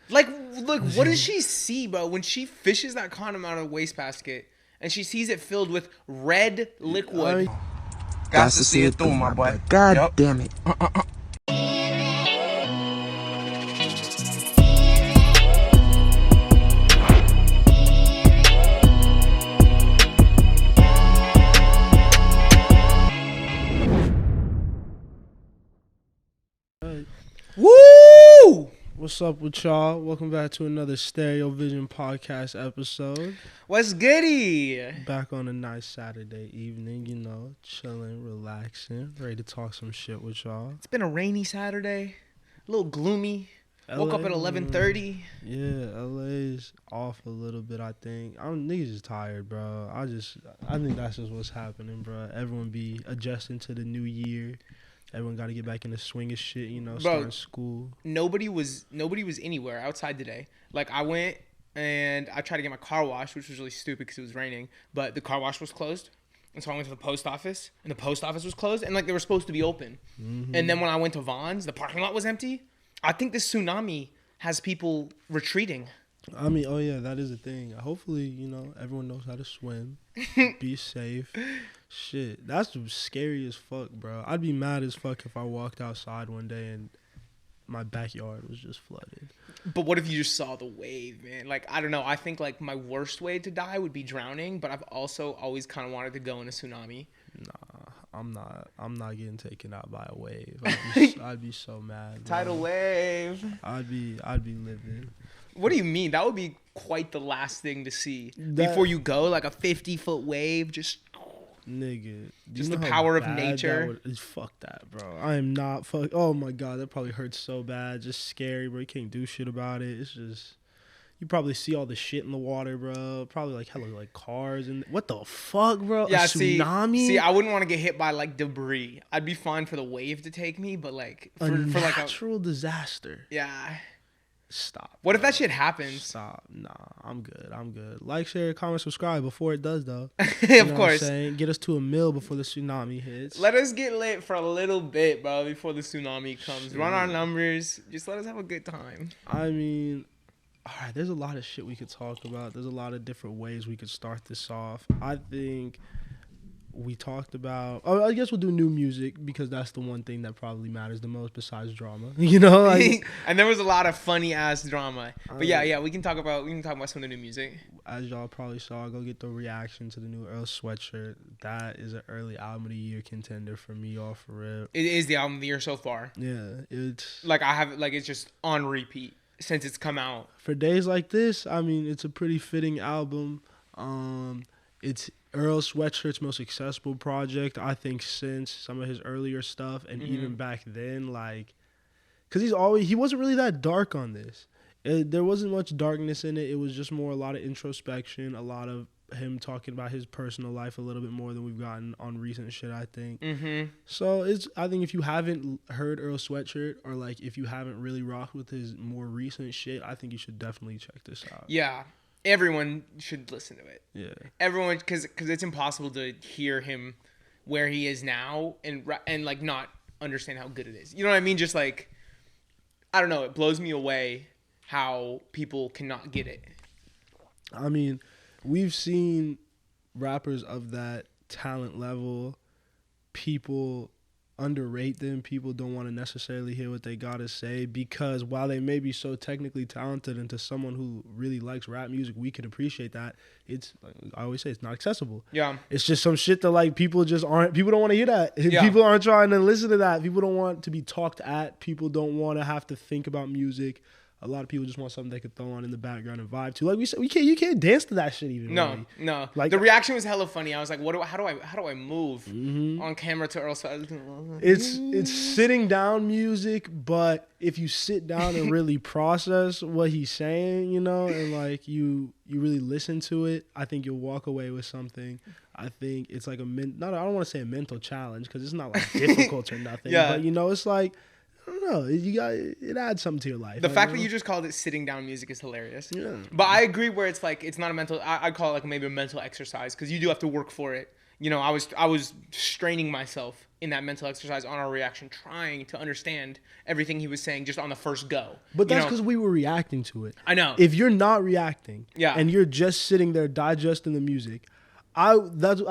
Like, what does she see, bro? When she fishes that condom out of the wastebasket and she sees it filled with red liquid. Got to see it through, my boy. God damn it. Woo! What's up with y'all? Welcome back to another TheStereoVision podcast episode. What's goody? Back on a nice Saturday evening, chilling, relaxing, ready to talk some shit with y'all. It's been a rainy Saturday, a little gloomy. Woke up at 11:30. Yeah, LA's off a little bit, I think. Niggas is tired, bro. I think that's just what's happening, bro. Everyone be adjusting to the new year. Everyone got to get back in the swing of shit, starting school. Nobody was anywhere outside today. Like, I went and I tried to get my car washed, which was really stupid because it was raining. But the car wash was closed. And so I went to the post office, and the post office was closed. And, they were supposed to be open. Mm-hmm. And then when I went to Vaughn's, the parking lot was empty. I think this tsunami has people retreating. I mean, oh, yeah, that is a thing. Hopefully, everyone knows how to swim. Be safe. Shit, that's scary as fuck, bro. I'd be mad as fuck if I walked outside one day and my backyard was just flooded. But what if you just saw the wave, man? Like, I don't know. I think, my worst way to die would be drowning, but I've also always kind of wanted to go in a tsunami. Nah, I'm not getting taken out by a wave. I'd be so mad. Tidal wave. I'd be livid. What do you mean? That would be quite the last thing to see before you go, like a 50-foot wave, just... Nigga, just the power of nature. Fuck that, bro. I am not fuck. Oh my god, that probably hurts so bad. Just scary, bro. You can't do shit about it. It's just you probably see all the shit in the water, bro. Probably hella cars and what the fuck, bro? Yeah, a tsunami. See, I wouldn't want to get hit by debris. I'd be fine for the wave to take me, but for natural disaster. Yeah. Stop. What if that shit happens? Stop. Nah, I'm good. Like, share, comment, subscribe before it does, though. Of course. Get us to 1 mil before the tsunami hits. Let us get lit for a little bit, bro, before the tsunami comes. Run our numbers. Just let us have a good time. I mean, all right, there's a lot of shit we could talk about. There's a lot of different ways we could start this off. I think we talked about... Oh, I guess we'll do new music because that's the one thing that probably matters the most besides drama. And there was a lot of funny ass drama. But yeah, we can talk about some of the new music. As y'all probably saw, I'll go get the reaction to the new Earl Sweatshirt. That is an early album of the year contender for me, y'all, for real. It is the album of the year so far. Yeah, it's... it's just on repeat since it's come out. For days like this, I mean, it's a pretty fitting album. It's Earl Sweatshirt's most accessible project, I think, since some of his earlier stuff, and even back then, because he wasn't really that dark on this. There wasn't much darkness in it. It was just more a lot of introspection, a lot of him talking about his personal life a little bit more than we've gotten on recent shit, I think. Mm-hmm. So I think if you haven't heard Earl Sweatshirt or if you haven't really rocked with his more recent shit, I think you should definitely check this out. Yeah. Everyone should listen to it. Yeah. Everyone, because it's impossible to hear him where he is now and not understand how good it is. You know what I mean? Just I don't know. It blows me away how people cannot get it. I mean, we've seen rappers of that talent level. People underrate them. People don't want to necessarily hear what they gotta say because while they may be so technically talented, and to someone who really likes rap music, we can appreciate that. It's I always say, it's not accessible. Yeah, it's just some shit that people just aren't. People don't want to hear that. Yeah. People aren't trying to listen to that. People don't want to be talked at. People don't want to have to think about music. A lot of people just want something they could throw on in the background and vibe to. Like we said, you can't dance to that shit even. No, really. No. The reaction was hella funny. I was like, how do I move on camera to Earl? It's sitting down music, but if you sit down and really process what he's saying, and you really listen to it, I think you'll walk away with something. I think it's I don't want to say a mental challenge because it's not difficult or nothing. Yeah. But it's I don't know. It adds something to your life. The fact that you just called it sitting down music is hilarious. Yeah. But I agree where it's it's not a mental. I'd call it maybe a mental exercise because you do have to work for it. I was straining myself in that mental exercise on our reaction, trying to understand everything he was saying just on the first go. But that's because we were reacting to it. I know. If you're not reacting, Yeah. and you're just sitting there digesting the music, I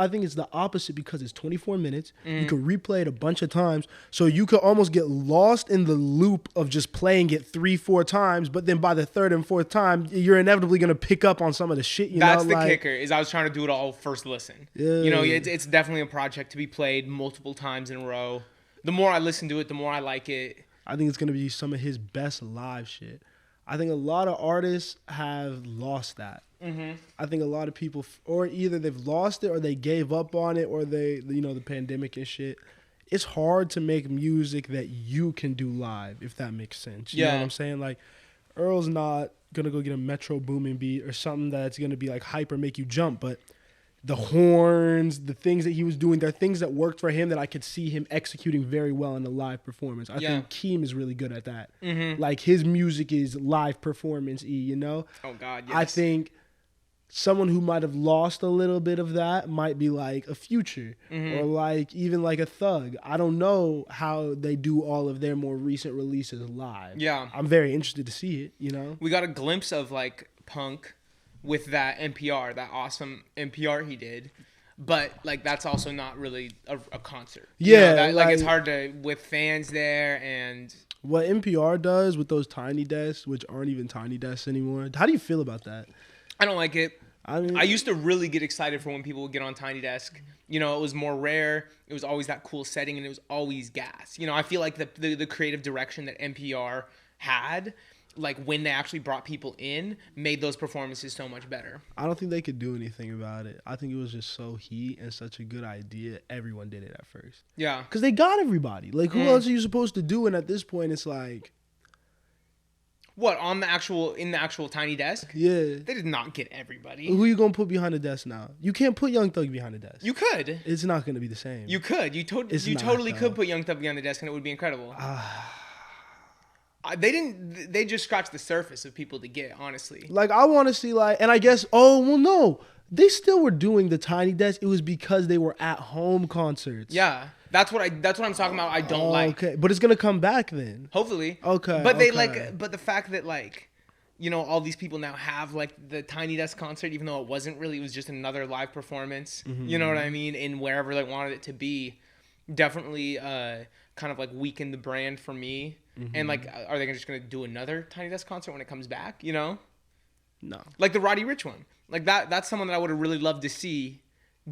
think it's the opposite because it's 24 minutes. You can replay it a bunch of times, so you could almost get lost in the loop of just playing it 3-4 times. But then by the third and fourth time, you're inevitably gonna pick up on some of the shit. That's the kicker. Is I was trying to do it all first listen. Yeah. You know, it's definitely a project to be played multiple times in a row. The more I listen to it, the more I like it. I think it's gonna be some of his best live shit. I think a lot of artists have lost that. I think a lot of people, or either they've lost it or they gave up on it, or they, the pandemic and shit. It's hard to make music that you can do live, if that makes sense. You know what I'm saying? Like, Earl's not gonna go get a Metro Boomin beat or something that's gonna be like hype or make you jump, but the horns, the things that he was doing, they're things that worked for him that I could see him executing very well in a live performance. I think Keem is really good at that. Like, his music is live performance-y, you know? Oh, God, yes. I think someone who might have lost a little bit of that might be like a Future or like even like a Thug. I don't know how they do all of their more recent releases live. Yeah. I'm very interested to see it, you know? We got a glimpse of like Punk with that NPR, that awesome NPR he did. But like that's also not really a concert. Yeah. You know, like it's hard to, with fans there and... What NPR does with those tiny desks, which aren't even tiny desks anymore. How do you feel about that? I don't like it. I mean, I used to really get excited for when people would get on Tiny Desk. You know, it was more rare. It was always that cool setting, and it was always gas. You know, I feel like the creative direction that NPR had, like when they actually brought people in, made those performances so much better. I don't think they could do anything about it. I think it was just so heat and such a good idea. Everyone did it at first. Yeah. Because they got everybody. Like, who else are you supposed to do? And at this point, it's like... What, in the actual Tiny Desk? Yeah. They did not get everybody. Who you going to put behind the desk now? You can't put Young Thug behind the desk. You could. It's not going to be the same. You could. You totally could put Young Thug behind the desk and it would be incredible. They just scratched the surface of people to get, honestly. Like, I want to see, like, and I guess, no. They still were doing the Tiny Desk. It was because they were at home concerts. Yeah. That's what I'm talking about. I don't like. Okay, but it's gonna come back then. Hopefully. Okay. But they but the fact that like, you know, all these people now have like the Tiny Desk concert, even though it wasn't really, it was just another live performance. You know what I mean? In wherever they wanted it to be, definitely kind of like weakened the brand for me. And like, are they just gonna do another Tiny Desk concert when it comes back? You know? No. Like the Roddy Ricch one. Like that's someone that I would have really loved to see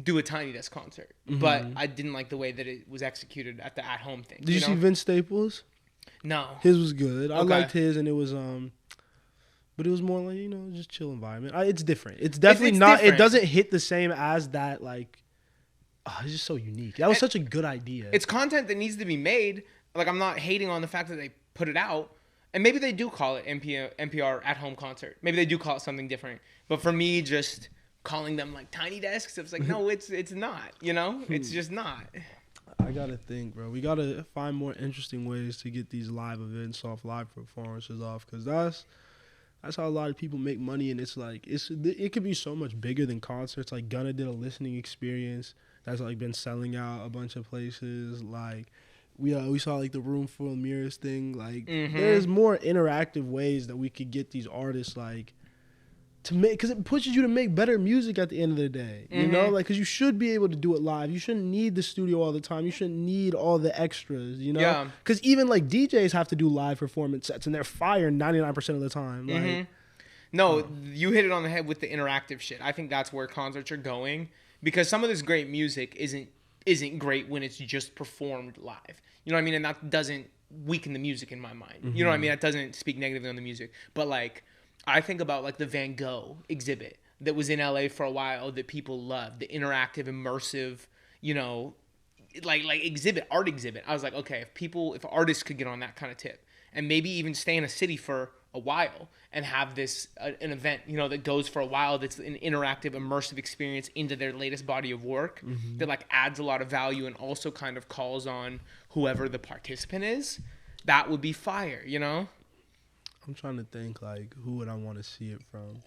do a Tiny Desk concert, but I didn't like the way that it was executed at the at-home thing. Did you see Vince Staples? No. His was good. I Okay. liked his, and it was but it was more like, you know, just chill environment. It's different. It's definitely it's not. different. It doesn't hit the same as that. Like, it's just so unique. That was such a good idea. It's content that needs to be made. Like, I'm not hating on the fact that they put it out, and maybe they do call it NPR at-home concert. Maybe they do call it something different. But for me, just calling them like Tiny Desks, it's like, no, it's not, you know? It's just not. I gotta think, bro. We gotta find more interesting ways to get these live events off, live performances off, because that's how a lot of people make money. And it's like, it could be so much bigger than concerts. Like, Gunna did a listening experience that's like been selling out a bunch of places. Like, we saw like the Room Full of Mirrors thing. Like, there's more interactive ways that we could get these artists like to make, because it pushes you to make better music at the end of the day. You know, like, because you should be able to do it live. You shouldn't need the studio all the time. You shouldn't need all the extras. You know, Yeah. because even like DJs have to do live performance sets, and they're fire 99% of the time. Like, No, you hit it on the head with the interactive shit. I think that's where concerts are going, because some of this great music isn't great when it's just performed live. You know what I mean? And that doesn't weaken the music in my mind. You know what I mean? That doesn't speak negatively on the music. But like, I think about like the Van Gogh exhibit that was in LA for a while that people loved, the interactive, immersive, you know, like art exhibit. I was like, okay, if artists could get on that kind of tip and maybe even stay in a city for a while and have this an event, you know, that goes for a while, that's an interactive, immersive experience into their latest body of work that like adds a lot of value and also kind of calls on whoever the participant is, that would be fire, you know? I'm trying to think, like, who would I want to see it from?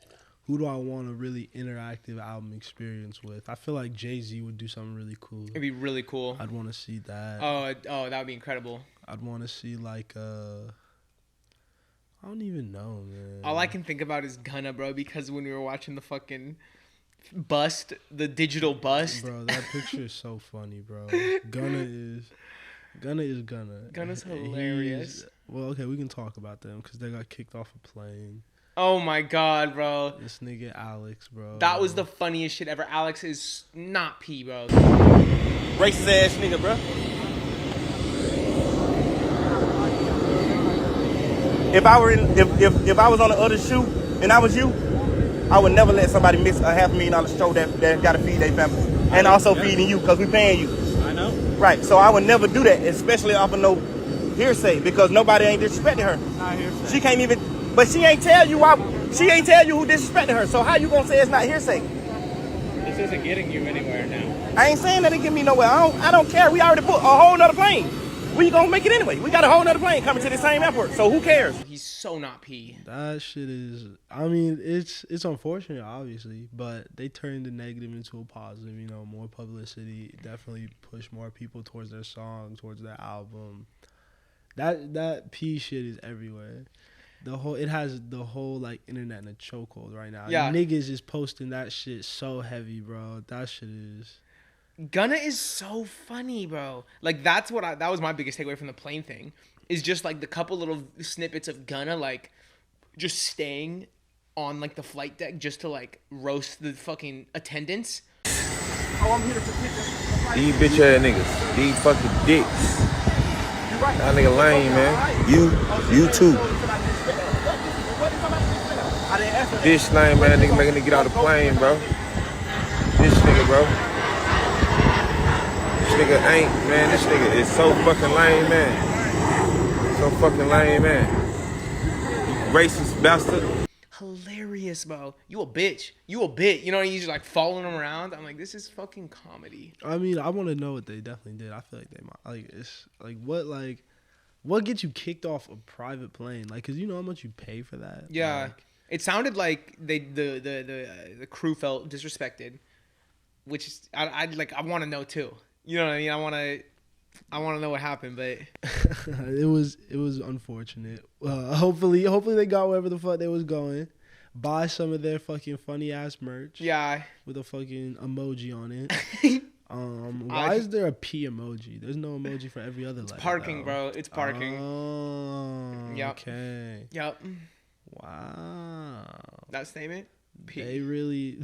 who do I want a really interactive album experience with? I feel like Jay-Z would do something really cool. It'd be really cool. I'd want to see that. Oh, that would be incredible. I'd want to see like I don't even know, man. All I can think about is Gunna, bro, because when we were watching the fucking bust, the digital bust. Bro, that picture is so funny, bro. Gunna is Gunna. Gunna's hilarious. Well, okay, we can talk about them because they got kicked off a plane. Oh my god, bro. This nigga Alex, bro. That was the funniest shit ever. Alex is not P, bro. Racist ass nigga, bro. If I were if I was on the other shoe and I was you, I would never let somebody miss a $500,000 show that got to feed their family and also feeding you because we paying you. I know. Right. So I would never do that, especially off of no hearsay because nobody ain't disrespecting her. Not hearsay. She can't even. But she ain't tell you why. She ain't tell you who disrespected her. So how you gonna say it's not hearsay? This isn't getting you anywhere now. I ain't saying that it get me nowhere. I don't care. We already put a whole nother plane. We gonna make it anyway. We got a whole nother plane coming to the same airport. So who cares? He's so not P. That shit is. I mean, it's unfortunate, obviously, but they turned the negative into a positive. You know, more publicity definitely pushed more people towards their song, towards their album. That P shit is everywhere. It has the whole like internet in a chokehold right now. Yeah. Niggas is posting that shit so heavy, bro. That shit is. Gunna is so funny, bro. Like that was my biggest takeaway from the plane thing. Is just like the couple little snippets of Gunna like just staying on like the flight deck just to like roast the fucking attendants. Oh, I'm here to protect These bitch ass niggas. These fucking dicks. That nigga lame, man. You too. Bitch lame, man. Nigga making nigga get out of the plane, bro. This nigga, bro. This nigga ain't, man. This nigga is so fucking lame, man. So fucking lame, man. You racist bastard. Hilarious, bro. You a bitch. You a bit. You know, he's just like following him around. I'm like, this is fucking comedy. I mean, I want to know what they definitely did. I feel like they might. It's what gets you kicked off a private plane? Like, cause you know how much you pay for that. Yeah. Like, It sounded like the crew felt disrespected, which is I want to know too. You know what I mean? I want to know what happened, but it was unfortunate. Hopefully they got wherever the fuck they was going. Buy some of their fucking funny ass merch. yeah. With a fucking emoji on it. Why is there a P emoji? There's no emoji for every other letter. It's parking, though. bro. It's parking. Oh, Yep. okay. Yep. Wow. That statement. P. They really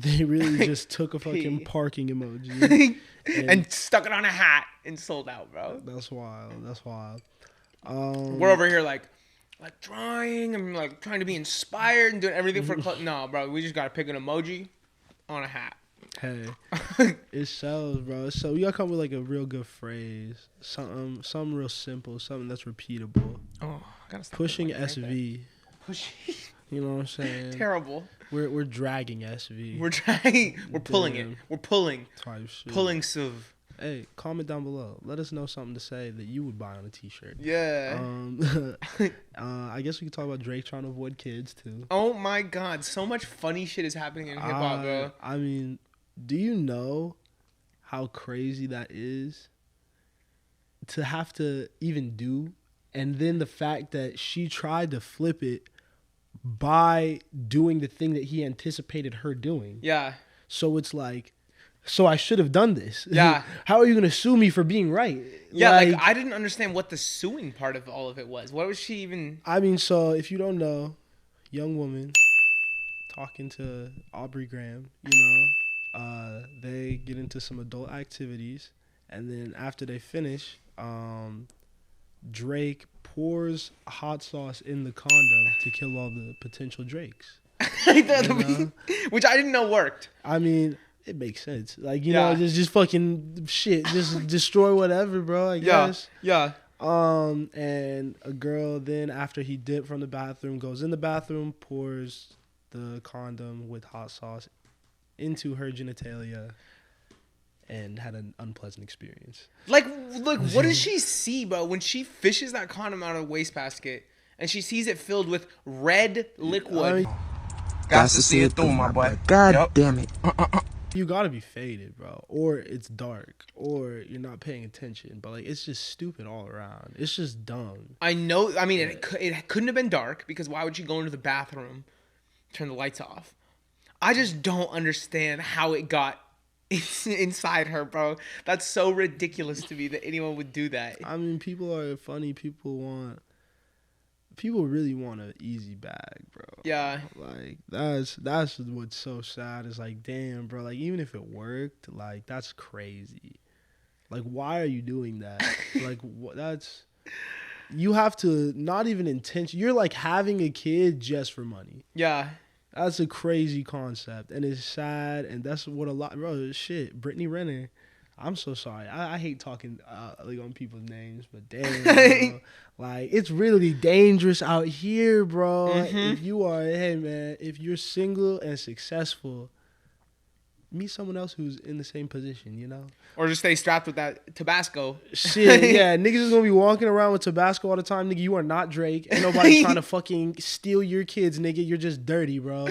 just took a fucking P. parking emoji. and stuck it on a hat and sold out, bro. That's wild. We're over here like drawing and like trying to be inspired and doing everything for no, bro. We just gotta pick an emoji on a hat. Hey, it sells, bro. So you gotta come with like a real good phrase, something real simple, something that's repeatable. Oh, I gotta stop Pushing doing like SV. Pushing. You know what I'm saying? Terrible. We're dragging SV. We're trying. We're pulling it. Damn. We're pulling. Type shit. Pulling Suv. Hey, comment down below. Let us know something to say that you would buy on a t-shirt. Yeah. I guess we could talk about Drake trying to avoid kids too. Oh my God, so much funny shit is happening in hip hop, bro. I mean, do you know how crazy that is to have to even do? And then the fact that she tried to flip it by doing the thing that he anticipated her doing. Yeah. So it's like, so I should have done this. Yeah. How are you going to sue me for being right? Yeah, like I didn't understand what the suing part of all of it was. What was she even? I mean, so if you don't know, young woman talking to Aubrey Graham, you know, they get into some adult activities, and then after they finish, Drake pours hot sauce in the condom to kill all the potential Drakes. Which I didn't know worked. I mean, it makes sense. Like, you Yeah. know, just fucking shit. Just destroy whatever, bro, I guess. Yeah. And a girl then, after he dipped from the bathroom, goes in the bathroom, pours the condom with hot sauce into her genitalia, and had an unpleasant experience. Like, look, what does she see, bro? When she fishes that condom out of the wastebasket and she sees it filled with red liquid. Got to see it through, my boy. God damn it. You gotta be faded, bro, or it's dark, or you're not paying attention. But like, it's just stupid all around. It's just dumb. I know. I mean, it couldn't have been dark because why would you go into the bathroom, turn the lights off? I just don't understand how it got inside her, bro. That's so ridiculous to me that anyone would do that. I mean, people are funny. People really want an easy bag, bro. Yeah. Like that's what's so sad. Is like, damn, bro. Like even if it worked, like that's crazy. Like why are you doing that? Like that's you have to not even intention. You're like having a kid just for money. Yeah. That's a crazy concept, and it's sad, and that's what a lot, bro. Shit, Brittany Renner. I'm so sorry. I hate talking like on people's names, but damn, bro. Like it's really dangerous out here, bro. If you are, hey man, if you're single and successful, meet someone else who's in the same position, you know. Or just stay strapped with that Tabasco. Shit, yeah, niggas is gonna be walking around with Tabasco all the time, nigga. You are not Drake. Ain't nobody trying to fucking steal your kids, nigga. You're just dirty, bro.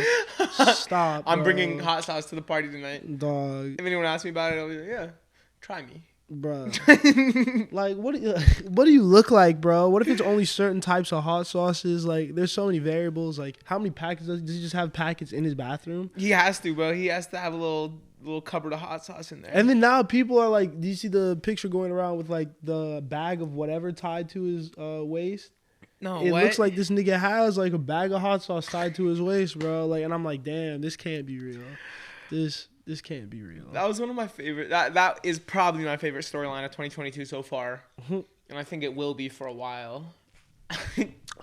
Stop. I'm bro. bringing hot sauce to the party tonight. Dog. If anyone asks me about it, I'll be like, yeah, try me. Bro, like what do you look like, bro? What if it's only certain types of hot sauces? Like there's so many variables. Like how many packets does he just have packets in his bathroom? He has to, bro. He has to have a little cupboard of hot sauce in there. And then now people are like, do you see the picture going around with like the bag of whatever tied to his waist? No, it what? looks like this nigga has like a bag of hot sauce tied to his waist, bro. Like, and I'm like, damn, this can't be real. This can't be real. That was one of my favorite. That is probably my favorite storyline of 2022 so far, and I think it will be for a while.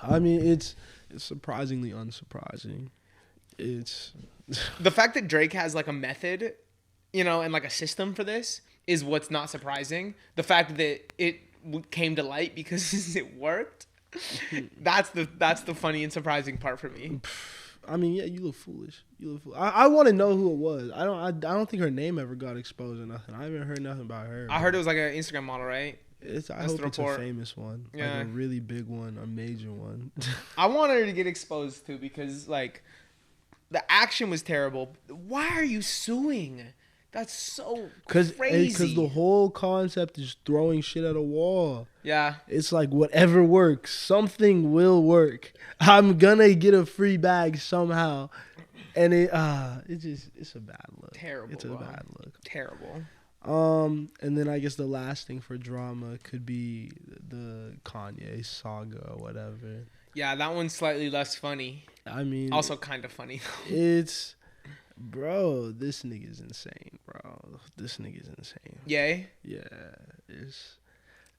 I mean, it's surprisingly unsurprising. It's the fact that Drake has like a method, you know, and like a system for this is what's not surprising. The fact that it came to light because it worked. That's the funny and surprising part for me. I mean, yeah, you look foolish. I want to know who it was. I don't think her name ever got exposed or nothing. I haven't heard nothing about her. I heard it was like an Instagram model, right? I hope it's a famous one. Yeah. Like a really big one, a major one. I want her to get exposed too because like the action was terrible. Why are you suing? That's so crazy. Because the whole concept is throwing shit at a wall. Yeah. It's like whatever works, something will work. I'm gonna get a free bag somehow, and it's a bad look. Terrible. It's a bad look. Terrible. And then I guess the last thing for drama could be the Kanye saga or whatever. Yeah, that one's slightly less funny. I mean, also kind of funny. It's. Bro, this nigga's insane, bro. This nigga's insane. Yay? Yeah.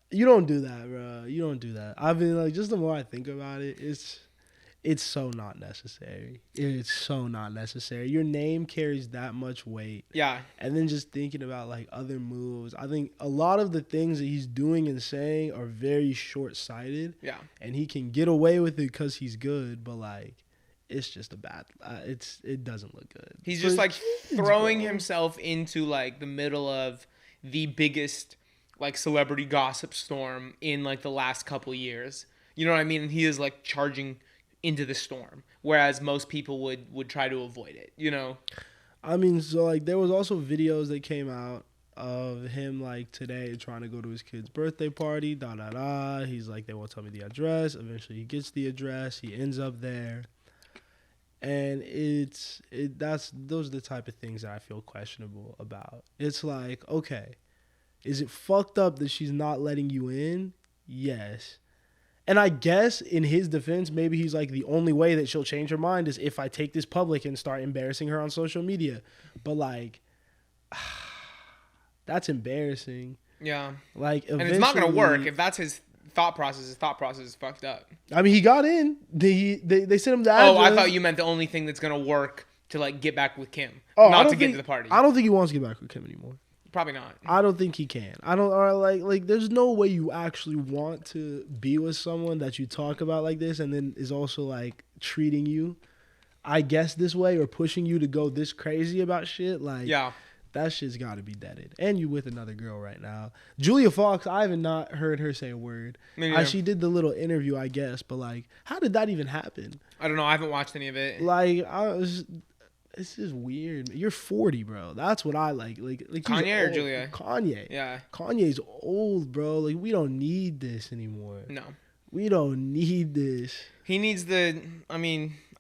You don't do that, bro. You don't do that. I mean, like, just the more I think about it, it's so not necessary. It's so not necessary. Your name carries that much weight. Yeah. And then just thinking about, like, other moves. I think a lot of the things that he's doing and saying are very short-sighted. Yeah. And he can get away with it because he's good, but, like, it's just a bad. It doesn't look good. He's just like throwing himself into like the middle of the biggest like celebrity gossip storm in like the last couple years. You know what I mean? And he is like charging into the storm, whereas most people would try to avoid it. You know? I mean, so like there was also videos that came out of him like today trying to go to his kid's birthday party. He's like, they won't tell me the address. Eventually, he gets the address. He ends up there. And those are the type of things that I feel questionable about. It's like, okay, is it fucked up that she's not letting you in? Yes. And I guess in his defense, maybe he's like, the only way that she'll change her mind is if I take this public and start embarrassing her on social media. But like, that's embarrassing. Yeah. Like, and it's not gonna work if that's his thought process. His thought process is fucked up. I mean, he got in. They sent him the address. Oh, I thought you meant the only thing that's gonna work to like get back with Kim, not to get to the party. I don't think he wants to get back with Kim anymore. Probably not. I don't think he can. I don't. Or like. There's no way you actually want to be with someone that you talk about like this, and then is also like treating you, I guess, this way or pushing you to go this crazy about shit. Like, yeah. That shit's got to be deaded. And you with another girl right now. Julia Fox, I haven't not heard her say a word. She did the little interview, I guess, but like, how did that even happen? I don't know. I haven't watched any of it. Like, this is weird. You're 40, bro. That's what I like. Like Kanye or Julia? Kanye. Yeah. Kanye's old, bro. Like, we don't need this anymore. No. We don't need this. He needs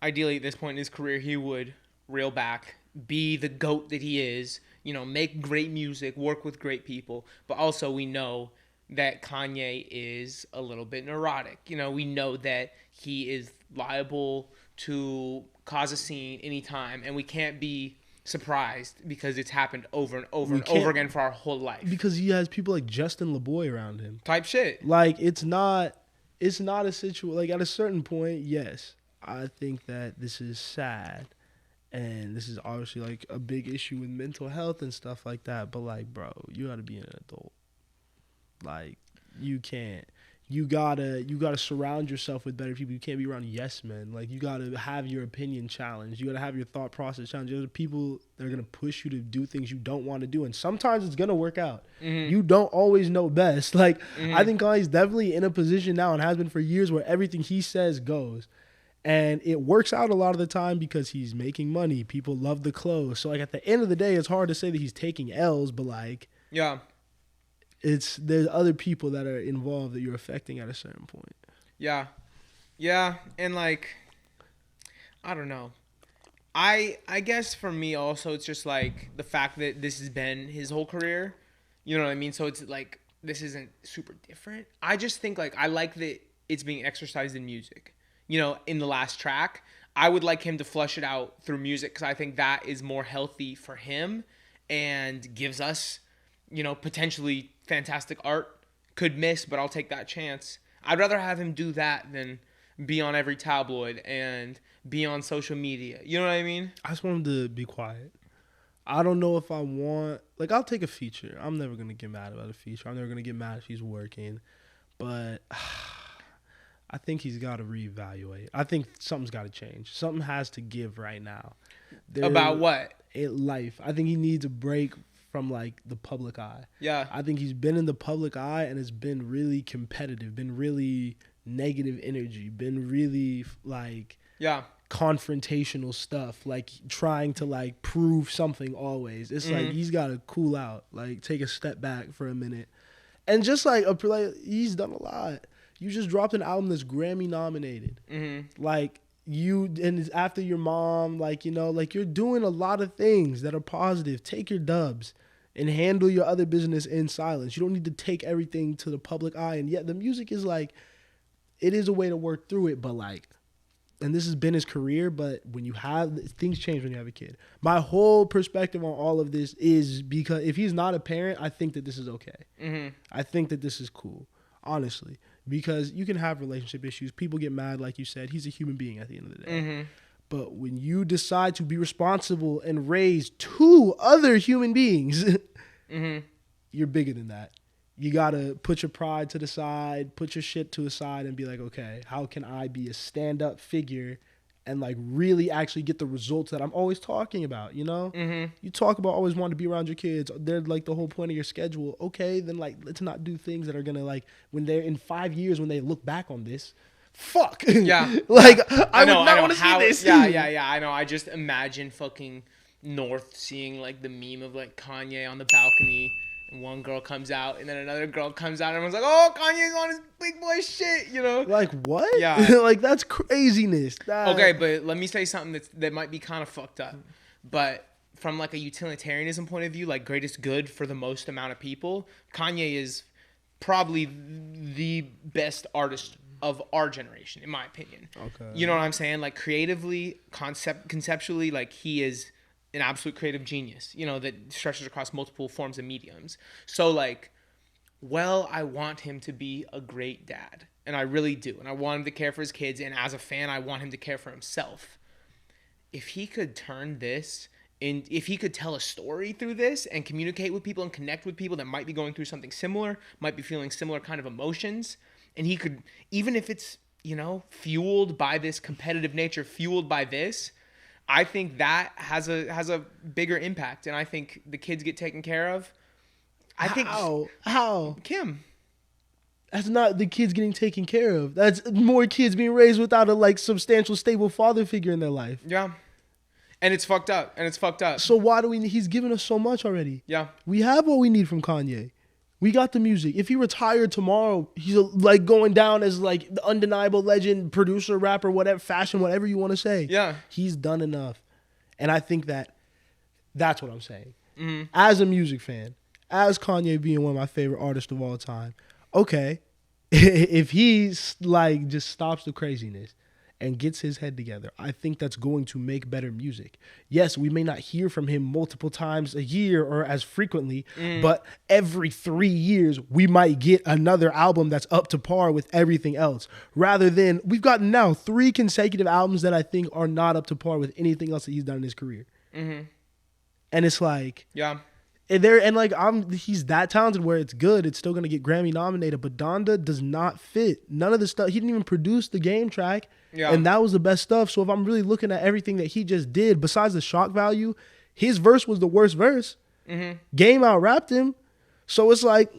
ideally at this point in his career, he would reel back, be the GOAT that he is, make great music, work with great people. But also we know that Kanye is a little bit neurotic. We know that he is liable to cause a scene anytime, and we can't be surprised because it's happened over and over and over again for our whole life. Because he has people like Justin LeBoy around him. Type shit. Like, it's not a situation, like, at a certain point, yes, I think that this is sad. And this is obviously, like, a big issue with mental health and stuff like that. But, like, bro, you got to be an adult. Like, you can't. You gotta surround yourself with better people. You can't be around yes men. Like, you gotta have your opinion challenged. You gotta have your thought process challenged. There's people that are gonna push you to do things you don't want to do, and sometimes it's gonna work out. Mm-hmm. You don't always know best. Like, I think Kanye's definitely in a position now and has been for years where everything he says goes, and it works out a lot of the time because he's making money. People love the clothes. So, like, at the end of the day, it's hard to say that he's taking L's, but like, yeah. There's other people that are involved that you're affecting at a certain point. Yeah. Yeah. And like, I don't know. I guess for me also, it's just like the fact that this has been his whole career. You know what I mean? So it's like, this isn't super different. I just think like, I like that it's being exercised in music. In the last track, I would like him to flush it out through music because I think that is more healthy for him and gives us, potentially fantastic art. Could miss, but I'll take that chance. I'd rather have him do that than be on every tabloid and be on social media. You know what I mean? I just want him to be quiet. I don't know if I want... Like, I'll take a feature. I'm never going to get mad about a feature. I'm never going to get mad if he's working. But I think he's got to reevaluate. I think something's got to change. Something has to give right now. About what? Life. I think he needs a break from like the public eye. Yeah. I think he's been in the public eye and it's been really competitive, been really negative energy, been really like confrontational stuff, like trying to like prove something always. It's like he's got to cool out, like take a step back for a minute. And just like he's done a lot. You just dropped an album that's Grammy nominated. Like and it's after your mom, like, like you're doing a lot of things that are positive. Take your dubs and handle your other business in silence. You don't need to take everything to the public eye. And yet the music is like, it is a way to work through it, but like, and this has been his career, but when you have, things change when you have a kid. My whole perspective on all of this is because if he's not a parent, I think that this is okay. I think that this is cool, honestly. Because you can have relationship issues. People get mad, like you said. He's a human being at the end of the day. But when you decide to be responsible and raise two other human beings, you're bigger than that. You got to put your pride to the side, put your shit to the side, and be like, okay, how can I be a stand-up figure and like really actually get the results that I'm always talking about, You talk about always wanting to be around your kids. They're like the whole point of your schedule. Okay, then like let's not do things that are going to like when they're in 5 years when they look back on this. Fuck. Yeah. Like I would not want to see this. Yeah. I know. I just imagine fucking North seeing like the meme of like Kanye on the balcony. And one girl comes out, and then another girl comes out, and everyone's like, "Oh, Kanye's on his big boy shit," Like what? Yeah. Like that's craziness. Okay, but let me say something that might be kind of fucked up. But from like a utilitarianism point of view, like greatest good for the most amount of people, Kanye is probably the best artist of our generation, in my opinion. Okay. You know what I'm saying? Like creatively, conceptually, like he is an absolute creative genius, that stretches across multiple forms and mediums. So like, I want him to be a great dad. And I really do. And I want him to care for his kids. And as a fan, I want him to care for himself. If he could turn this and if he could tell a story through this and communicate with people and connect with people that might be going through something similar, might be feeling similar kind of emotions, and he could, even if it's, fueled by this competitive nature, fueled by this, I think that has a bigger impact, and I think the kids get taken care of. I think How? Kim. That's not the kids getting taken care of. That's more kids being raised without a like substantial, stable father figure in their life. Yeah. And it's fucked up. So why do we? He's given us so much already. Yeah. We have what we need from Kanye. We got the music. If he retired tomorrow, he's like going down as like the undeniable legend, producer, rapper, whatever, fashion, whatever you want to say. Yeah. He's done enough. And I think that's what I'm saying. Mm-hmm. As a music fan, as Kanye being one of my favorite artists of all time, okay, if he's like just stops the craziness and gets his head together, I think that's going to make better music. Yes, we may not hear from him multiple times a year or as frequently, but every 3 years we might get another album that's up to par with everything else. Rather than, we've gotten now 3 consecutive albums that I think are not up to par with anything else that he's done in his career. Mm-hmm. And it's like, yeah. He's that talented where it's good. It's still gonna get Grammy nominated, but Donda does not fit. None of the stuff. He didn't even produce the game track, and that was the best stuff. So if I'm really looking at everything that he just did, besides the shock value, his verse was the worst verse. Mm-hmm. Game out rapped him. So it's like,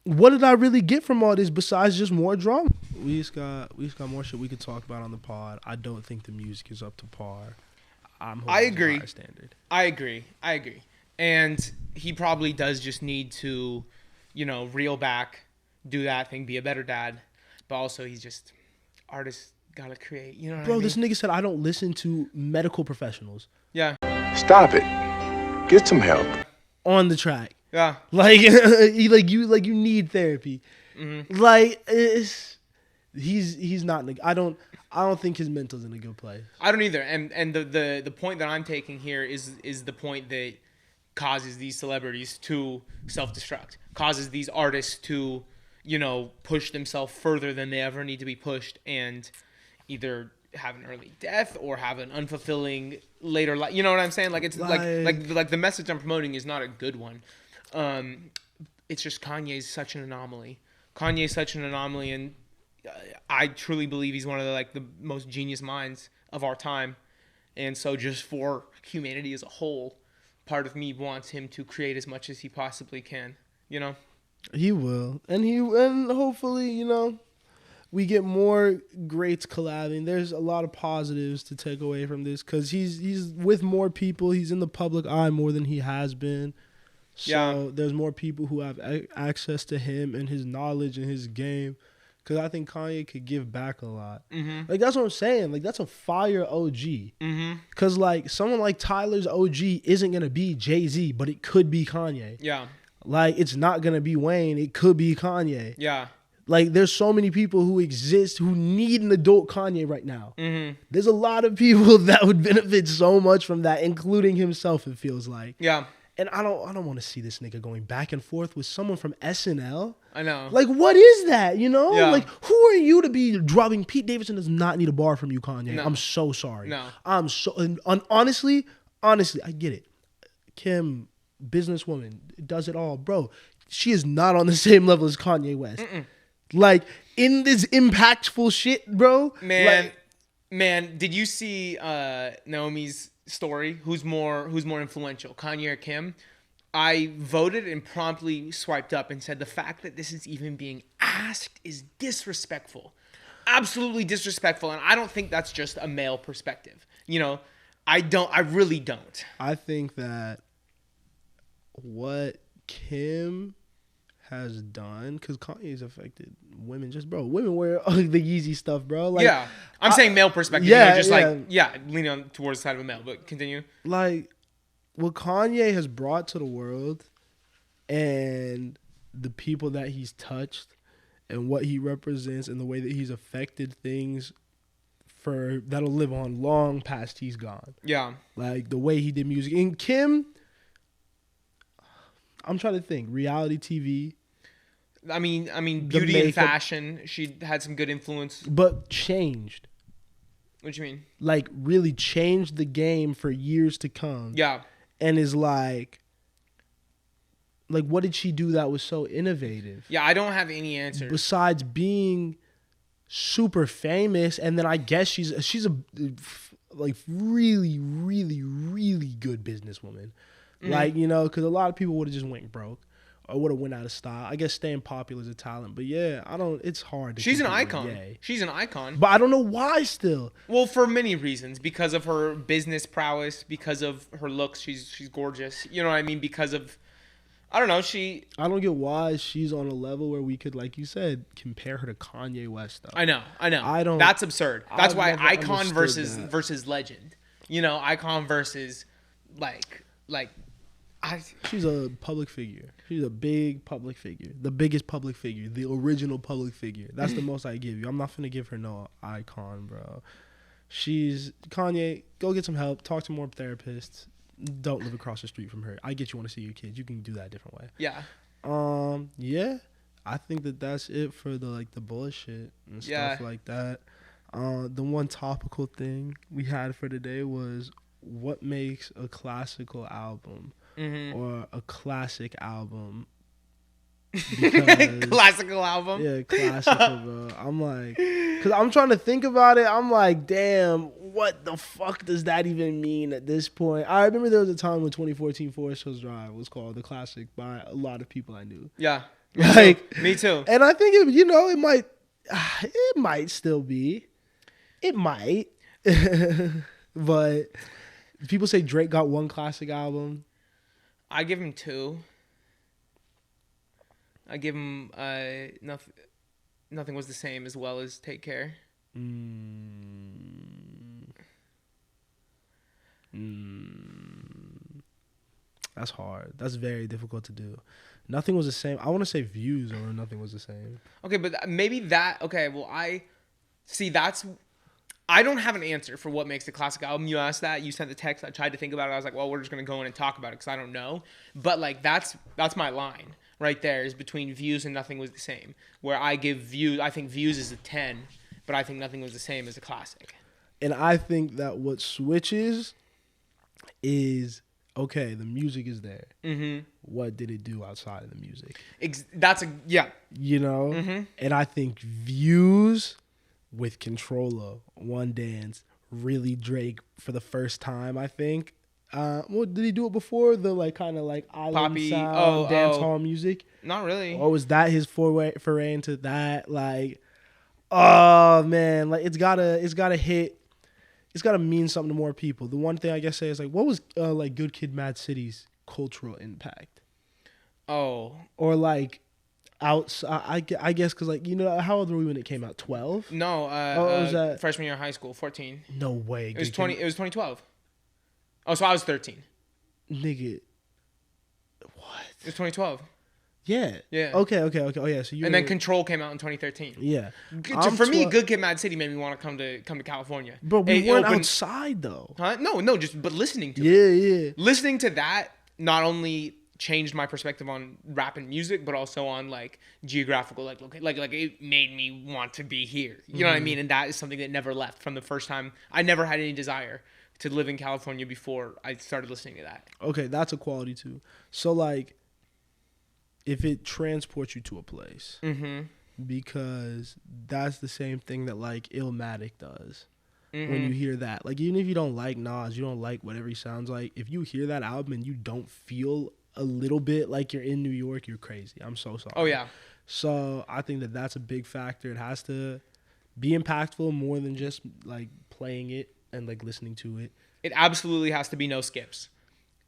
what did I really get from all this besides just more drama? We just got more shit we could talk about on the pod. I don't think the music is up to par. I agree. High standard. I agree. And he probably does just need to, reel back, do that thing, be a better dad. But also, he's just, artists gotta create. You know what I mean? This nigga said, I don't listen to medical professionals. Yeah. Stop it. Get some help. On the track. Yeah. Like, you need therapy. Mm-hmm. Like, he's not. I don't think his mental's in a good place. I don't either. And the point that I'm taking here is the point that causes these celebrities to self-destruct, causes these artists to, push themselves further than they ever need to be pushed, and either have an early death or have an unfulfilling later life. You know what I'm saying? Like, it's like the message I'm promoting is not a good one. It's just Kanye's such an anomaly. And I truly believe he's one of the most genius minds of our time. And so just for humanity as a whole, part of me wants him to create as much as he possibly can, He will. And hopefully, we get more greats collabing. There's a lot of positives to take away from this because he's with more people. He's in the public eye more than he has been. So there's more people who have access to him and his knowledge and his game. Because I think Kanye could give back a lot. Mm-hmm. That's what I'm saying. That's a fire OG. Because, someone like Tyler's OG isn't going to be Jay-Z, but it could be Kanye. Yeah. It's not going to be Wayne. It could be Kanye. Yeah. There's so many people who exist who need an adult Kanye right now. Mm-hmm. There's a lot of people that would benefit so much from that, including himself, it feels like. Yeah. And I don't want to see this nigga going back and forth with someone from SNL. I know. What is that, Yeah. Who are you to be dropping? Pete Davidson does not need a bar from you, Kanye. No. I'm so sorry. No. Honestly, I get it. Kim, businesswoman, does it all. Bro, she is not on the same level as Kanye West. Mm-mm. In this impactful shit, bro. Man, did you see Naomi's story? Who's more influential, Kanye or Kim? I voted and promptly swiped up and said the fact that this is even being asked is disrespectful. Absolutely disrespectful. And I don't think that's just a male perspective. I really don't. I think that what Kim has done, because Kanye's affected women. Women wear the Yeezy stuff, bro. I'm saying male perspective. Leaning on towards the side of a male. But continue. What Kanye has brought to the world, and the people that he's touched, and what he represents, and the way that he's affected things that'll live on long past he's gone. Yeah. The way he did music. And Kim, I'm trying to think. Reality TV. I mean, beauty and fashion. She had some good influence, but changed. What do you mean? Really changed the game for years to come. Yeah, and is what did she do that was so innovative? Yeah, I don't have any answers besides being super famous, and then I guess she's like really, really, really good businesswoman. Like, you know, because a lot of people would have just went broke or would have went out of style. I guess staying popular is a talent, but yeah, it's hard. She's an compete with icon. Ye. She's an icon. But I don't know why still. Well, for many reasons, because of her business prowess, because of her looks, she's gorgeous. You know what I mean? Because of, I don't know, I don't get why she's on a level where we could, like you said, compare her to Kanye West. Though. I know. I don't. That's absurd. That's I've why never icon understood that. versus legend. You know, icon versus like. She's a public figure. She's a big public figure. The biggest public figure. The original public figure. That's the most I give you. I'm not finna give her no icon, bro. Kanye, go get some help. Talk to more therapists. Don't live across the street from her. I get you want to see your kids. You can do that a different way. Yeah. Yeah. I think that's it for the bullshit and stuff like that. The one topical thing we had for today was what makes a classical album or a classic album. Classical album. Yeah, classical, bro. I'm like, because I'm trying to think about it. I'm like, damn, what the fuck does that even mean at this point? I remember there was a time when 2014 Forest Hills Drive was called the classic by a lot of people I knew. Yeah. Me too. And I think it might still be. It might. But people say Drake got one classic album. I give him 2. I give him nothing was the same, as well as Take Care. That's hard. That's very difficult to do. Nothing was the same. I want to say Views or Nothing Was the Same. Okay, but maybe that. Okay, well, I don't have an answer for what makes the classic album. You asked that. You sent the text. I tried to think about it. I was like, well, we're just gonna go in and talk about it because I don't know. But like that's my line right there, is between Views and Nothing Was the Same. Where I give Views. I think Views is a 10, but I think Nothing Was the Same is a classic. And I think that what switches is, okay, the music is there. Mm-hmm. What did it do outside of the music? You know? Mm-hmm. And I think Views with Controller, One Dance, really Drake for the first time, I think. Well, did he do it before? The kind of island Poppy, sound, dance hall music? Not really. Or was that his foray into that? Oh man, it's gotta hit. It's gotta mean something to more people. The one thing I guess say is what was Good Kid, Mad City's cultural impact? Oh, or outside, I guess because how old were we when it came out? 12? No, was that freshman year of high school, 14. No way. It was 20. It was 2012. Oh, so I was 13. Nigga, what? It was 2012. Yeah. Yeah. Okay. Oh yeah. So then Control came out in 2013. Yeah. For me, Good Kid, Mad City made me want to come to California. But we weren't outside though. Huh? No. But listening to it. Yeah. Listening to that not only changed my perspective on rap and music, but also on geographical, like it made me want to be here. You know what I mean? And that is something that never left from the first time. I never had any desire to live in California before I started listening to that. Okay, that's a quality too. So if it transports you to a place, because that's the same thing that Illmatic does. When you hear that, even if you don't like Nas, you don't like whatever he sounds like, if you hear that album and you don't feel a little bit like you're in New York, you're crazy. I'm so sorry. Oh yeah. So I think that that's a big factor. It has to be impactful more than just playing it and listening to it. It absolutely has to be no skips.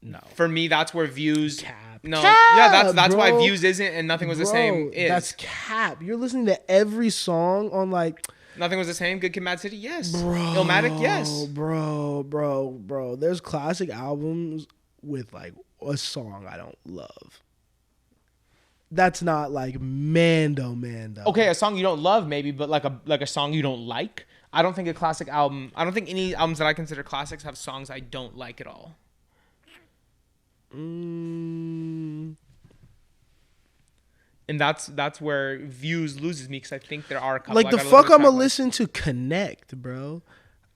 No. For me, that's where Views. Cap. No. Cap, yeah, that's why bro. Views isn't and Nothing Was the Same is. That's cap. You're listening to every song on Nothing Was the Same. Good Kid, Mad City. Yes. Bro, Illmatic. Yes. Bro. There's classic albums with a song I don't love. That's not Mando. Okay, a song you don't love maybe, but a song you don't like. I don't think a classic album. I don't think any albums that I consider classics have songs I don't like at all. And that's where Views loses me, because I think there are a couple. The fuck I'm gonna listen to Connect, bro.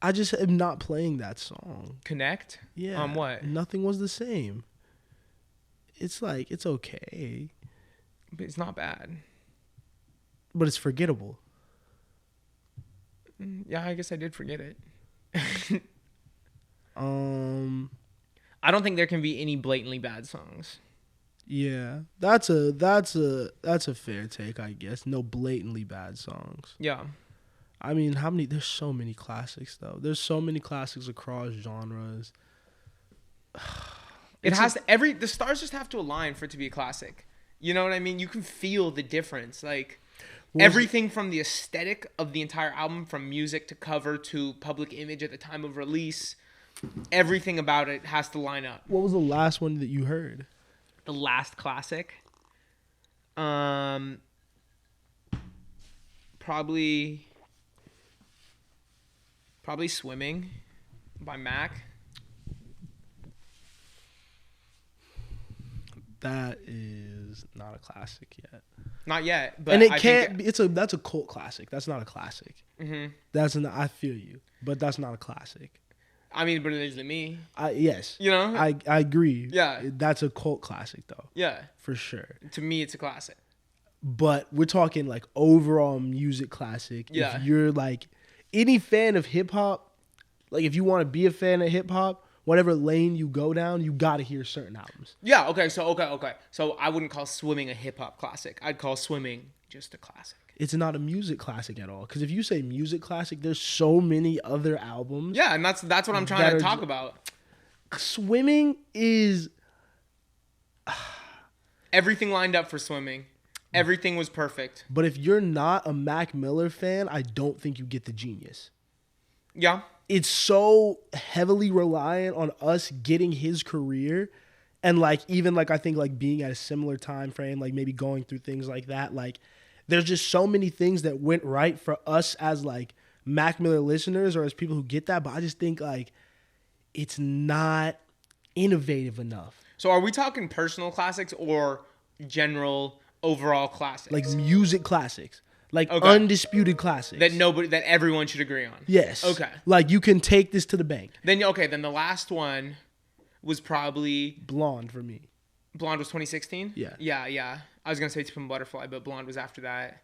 I just am not playing that song. Connect? Yeah. On what? Nothing Was the Same. It's it's okay. But it's not bad. But it's forgettable. Yeah, I guess I did forget it. I don't think there can be any blatantly bad songs. Yeah, that's a fair take, I guess. No blatantly bad songs. Yeah. I mean, there's so many classics though. There's so many classics across genres. The stars just have to align for it to be a classic. You know what I mean? You can feel the difference. Like everything from the aesthetic of the entire album, from music to cover to public image at the time of release, everything about it has to line up. What was the last one that you heard? The last classic? Probably Swimming by Mac. That is not a classic yet. Not yet, but And it I can't think be. That's a cult classic. That's not a classic. Mm-hmm. I feel you, but that's not a classic. I mean, but it is to me. Yes. You know? I agree. Yeah. That's a cult classic though. Yeah. For sure. To me, it's a classic. But we're talking like overall music classic. Yeah. If you're like any fan of hip hop, like if you want to be a fan of hip hop, whatever lane you go down, you got to hear certain albums. Yeah. Okay. So I wouldn't call Swimming a hip hop classic. I'd call Swimming just a classic. It's not a music classic at all. Because if you say music classic, there's so many other albums. Yeah, and that's what I'm trying to talk about. Swimming is everything lined up for Swimming. Everything was perfect. But if you're not a Mac Miller fan, I don't think you get the genius. Yeah. It's so heavily reliant on us getting his career, and like even like I think like being at a similar time frame, like maybe going through things like that. Like there's just so many things that went right for us as like Mac Miller listeners or as people who get that. But I just think like it's not innovative enough. So are we talking personal classics or general overall classics? Like music classics. Like Okay. undisputed classics. that everyone should agree on. Yes. Okay. Like you can take this to the bank. Then the last one was probably Blonde for me. Blonde was 2016? Yeah. Yeah. I was gonna say To Pimp a Butterfly, but Blonde was after that.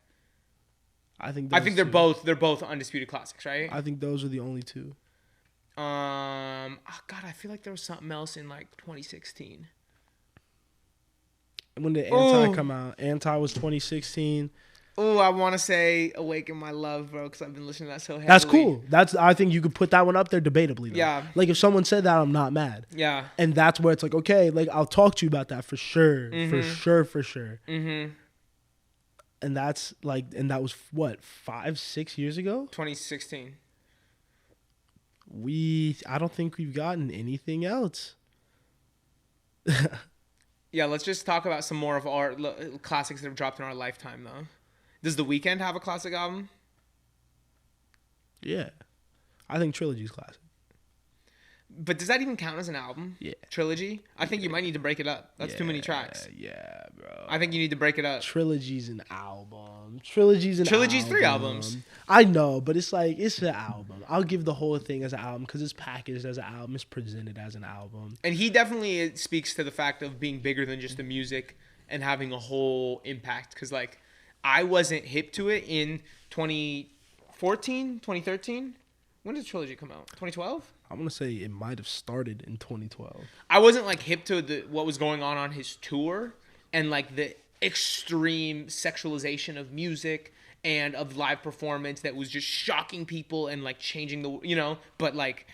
I think they're both undisputed classics, right? I think those are the only two. Oh God, I feel like there was something else in like 2016. When did Anti come out? Anti was 2016. Oh, I want to say Awaken My Love, bro, because I've been listening to that so heavily. That's cool. I think you could put that one up there debatably. Though. Yeah. Like if someone said that, I'm not mad. Yeah. And that's where it's like, okay, like I'll talk to you about that for sure, for sure. Mm-hmm. And that's like, and that was what 5-6 years ago. 2016. I don't think we've gotten anything else. Yeah, let's just talk about some more of our classics that have dropped in our lifetime, though. Does The Weeknd have a classic album? Yeah. I think Trilogy's classic. But does that even count as an album? Yeah. Trilogy? I think you might need to break it up. That's too many tracks. Yeah, bro. I think you need to break it up. Trilogy's an album. Trilogy's 3 albums. I know, but it's like, it's an album. I'll give the whole thing as an album because it's packaged as an album. It's presented as an album. And he definitely speaks to the fact of being bigger than just the music and having a whole impact. Because, like, I wasn't hip to it in 2014, 2013. When did Trilogy come out? 2012? I'm going to say it might have started in 2012. I wasn't like hip to what was going on his tour and like the extreme sexualization of music and of live performance that was just shocking people and like changing but like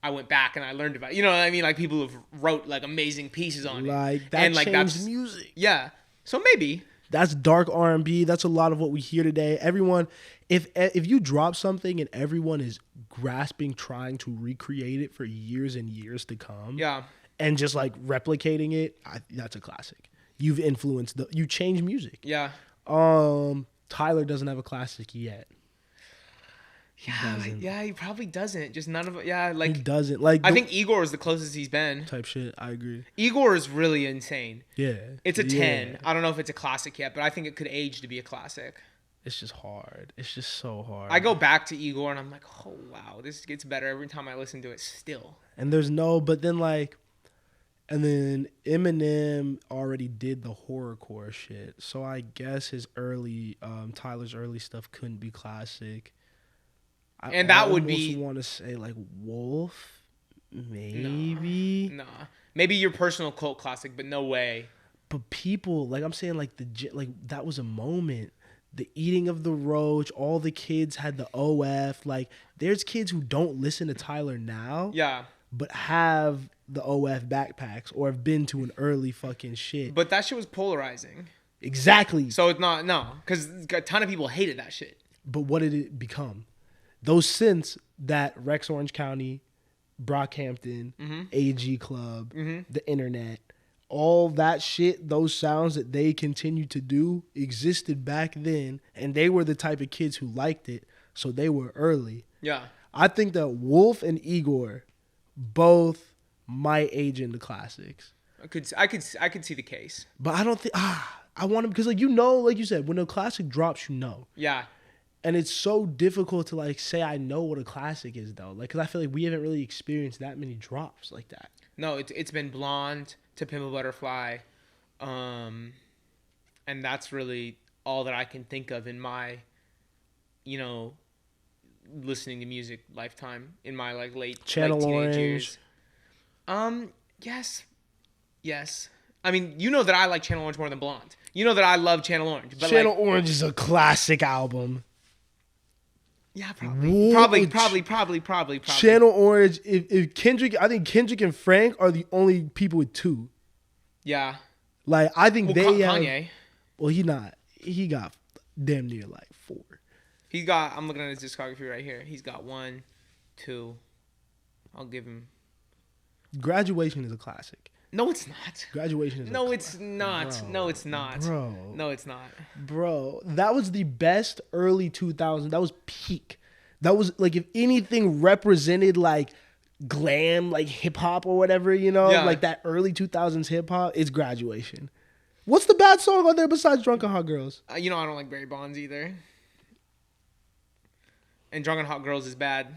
I went back and I learned about what I mean? Like people have wrote like amazing pieces on it. Like that and like changed music. Yeah. So maybe. That's dark R&B. That's a lot of what we hear today. Everyone, if you drop something and everyone is grasping, trying to recreate it for years and years to come, yeah, and just like replicating it, that's a classic. You've influenced you change music. Yeah. Tyler doesn't have a classic yet. He probably doesn't. Just none of it. Yeah, like he doesn't. Like I think Igor is the closest he's been. Type shit. I agree. Igor is really insane. Yeah, it's a 10. I don't know if it's a classic yet, but I think it could age to be a classic. It's just hard. It's just so hard. I go back to Igor and I'm like, oh wow, this gets better every time I listen to it. Still. And but then Eminem already did the horrorcore shit, so I guess his Tyler's early stuff couldn't be classic. And that would be. I want to say like Wolf, Maybe. Nah. Maybe your personal cult classic, but no way. But people, like I'm saying, like like that was a moment. The eating of the roach, all the kids had the OF. Like, there's kids who don't listen to Tyler now, Yeah. but have the OF backpacks or have been to an early fucking shit. But that shit was polarizing. Exactly. So it's not, no. Because a ton of people hated that shit. But what did it become? Those synths that Rex Orange County, Brockhampton, AG Club, the internet, all that shit, those sounds that they continue to do existed back then, and they were the type of kids who liked it, so they were early. Yeah. I think that Wolf and Igor both might age into classics. I could see the case. But I don't think I want them because, like, you know, like you said, when a classic drops, you know. Yeah. And it's so difficult to, like, say I know what a classic is, though. Like, because I feel like we haven't really experienced that many drops like that. No, it's been Blonde to Pimp a Butterfly, and that's really all that I can think of in my, you know, listening to music lifetime in my like late Channel teenage Orange. years. Yes. I mean, you know that I like Channel Orange more than Blonde. You know that I love Channel Orange. But Channel like, Orange is a classic album. yeah, probably. Channel Orange, if Kendrick, I think Kendrick and Frank are the only people with two. Yeah. Like, I think they have. Kanye. Well, he got damn near like 4. He's got, I'm looking at his discography right here. He's got 1, 2. I'll give him. Graduation is a classic. No, it's not. Graduation is No, it's not. Bro, No, it's not. bro. No, it's not. Bro, that was the best early 2000s. That was peak. That was, like, if anything represented, like, glam, like, hip-hop or whatever, you know? Yeah. Like, that early 2000s hip-hop, it's Graduation. What's the bad song on there besides Drunken Hot Girls? You know I don't like Barry Bonds either. And Drunken Hot Girls is bad.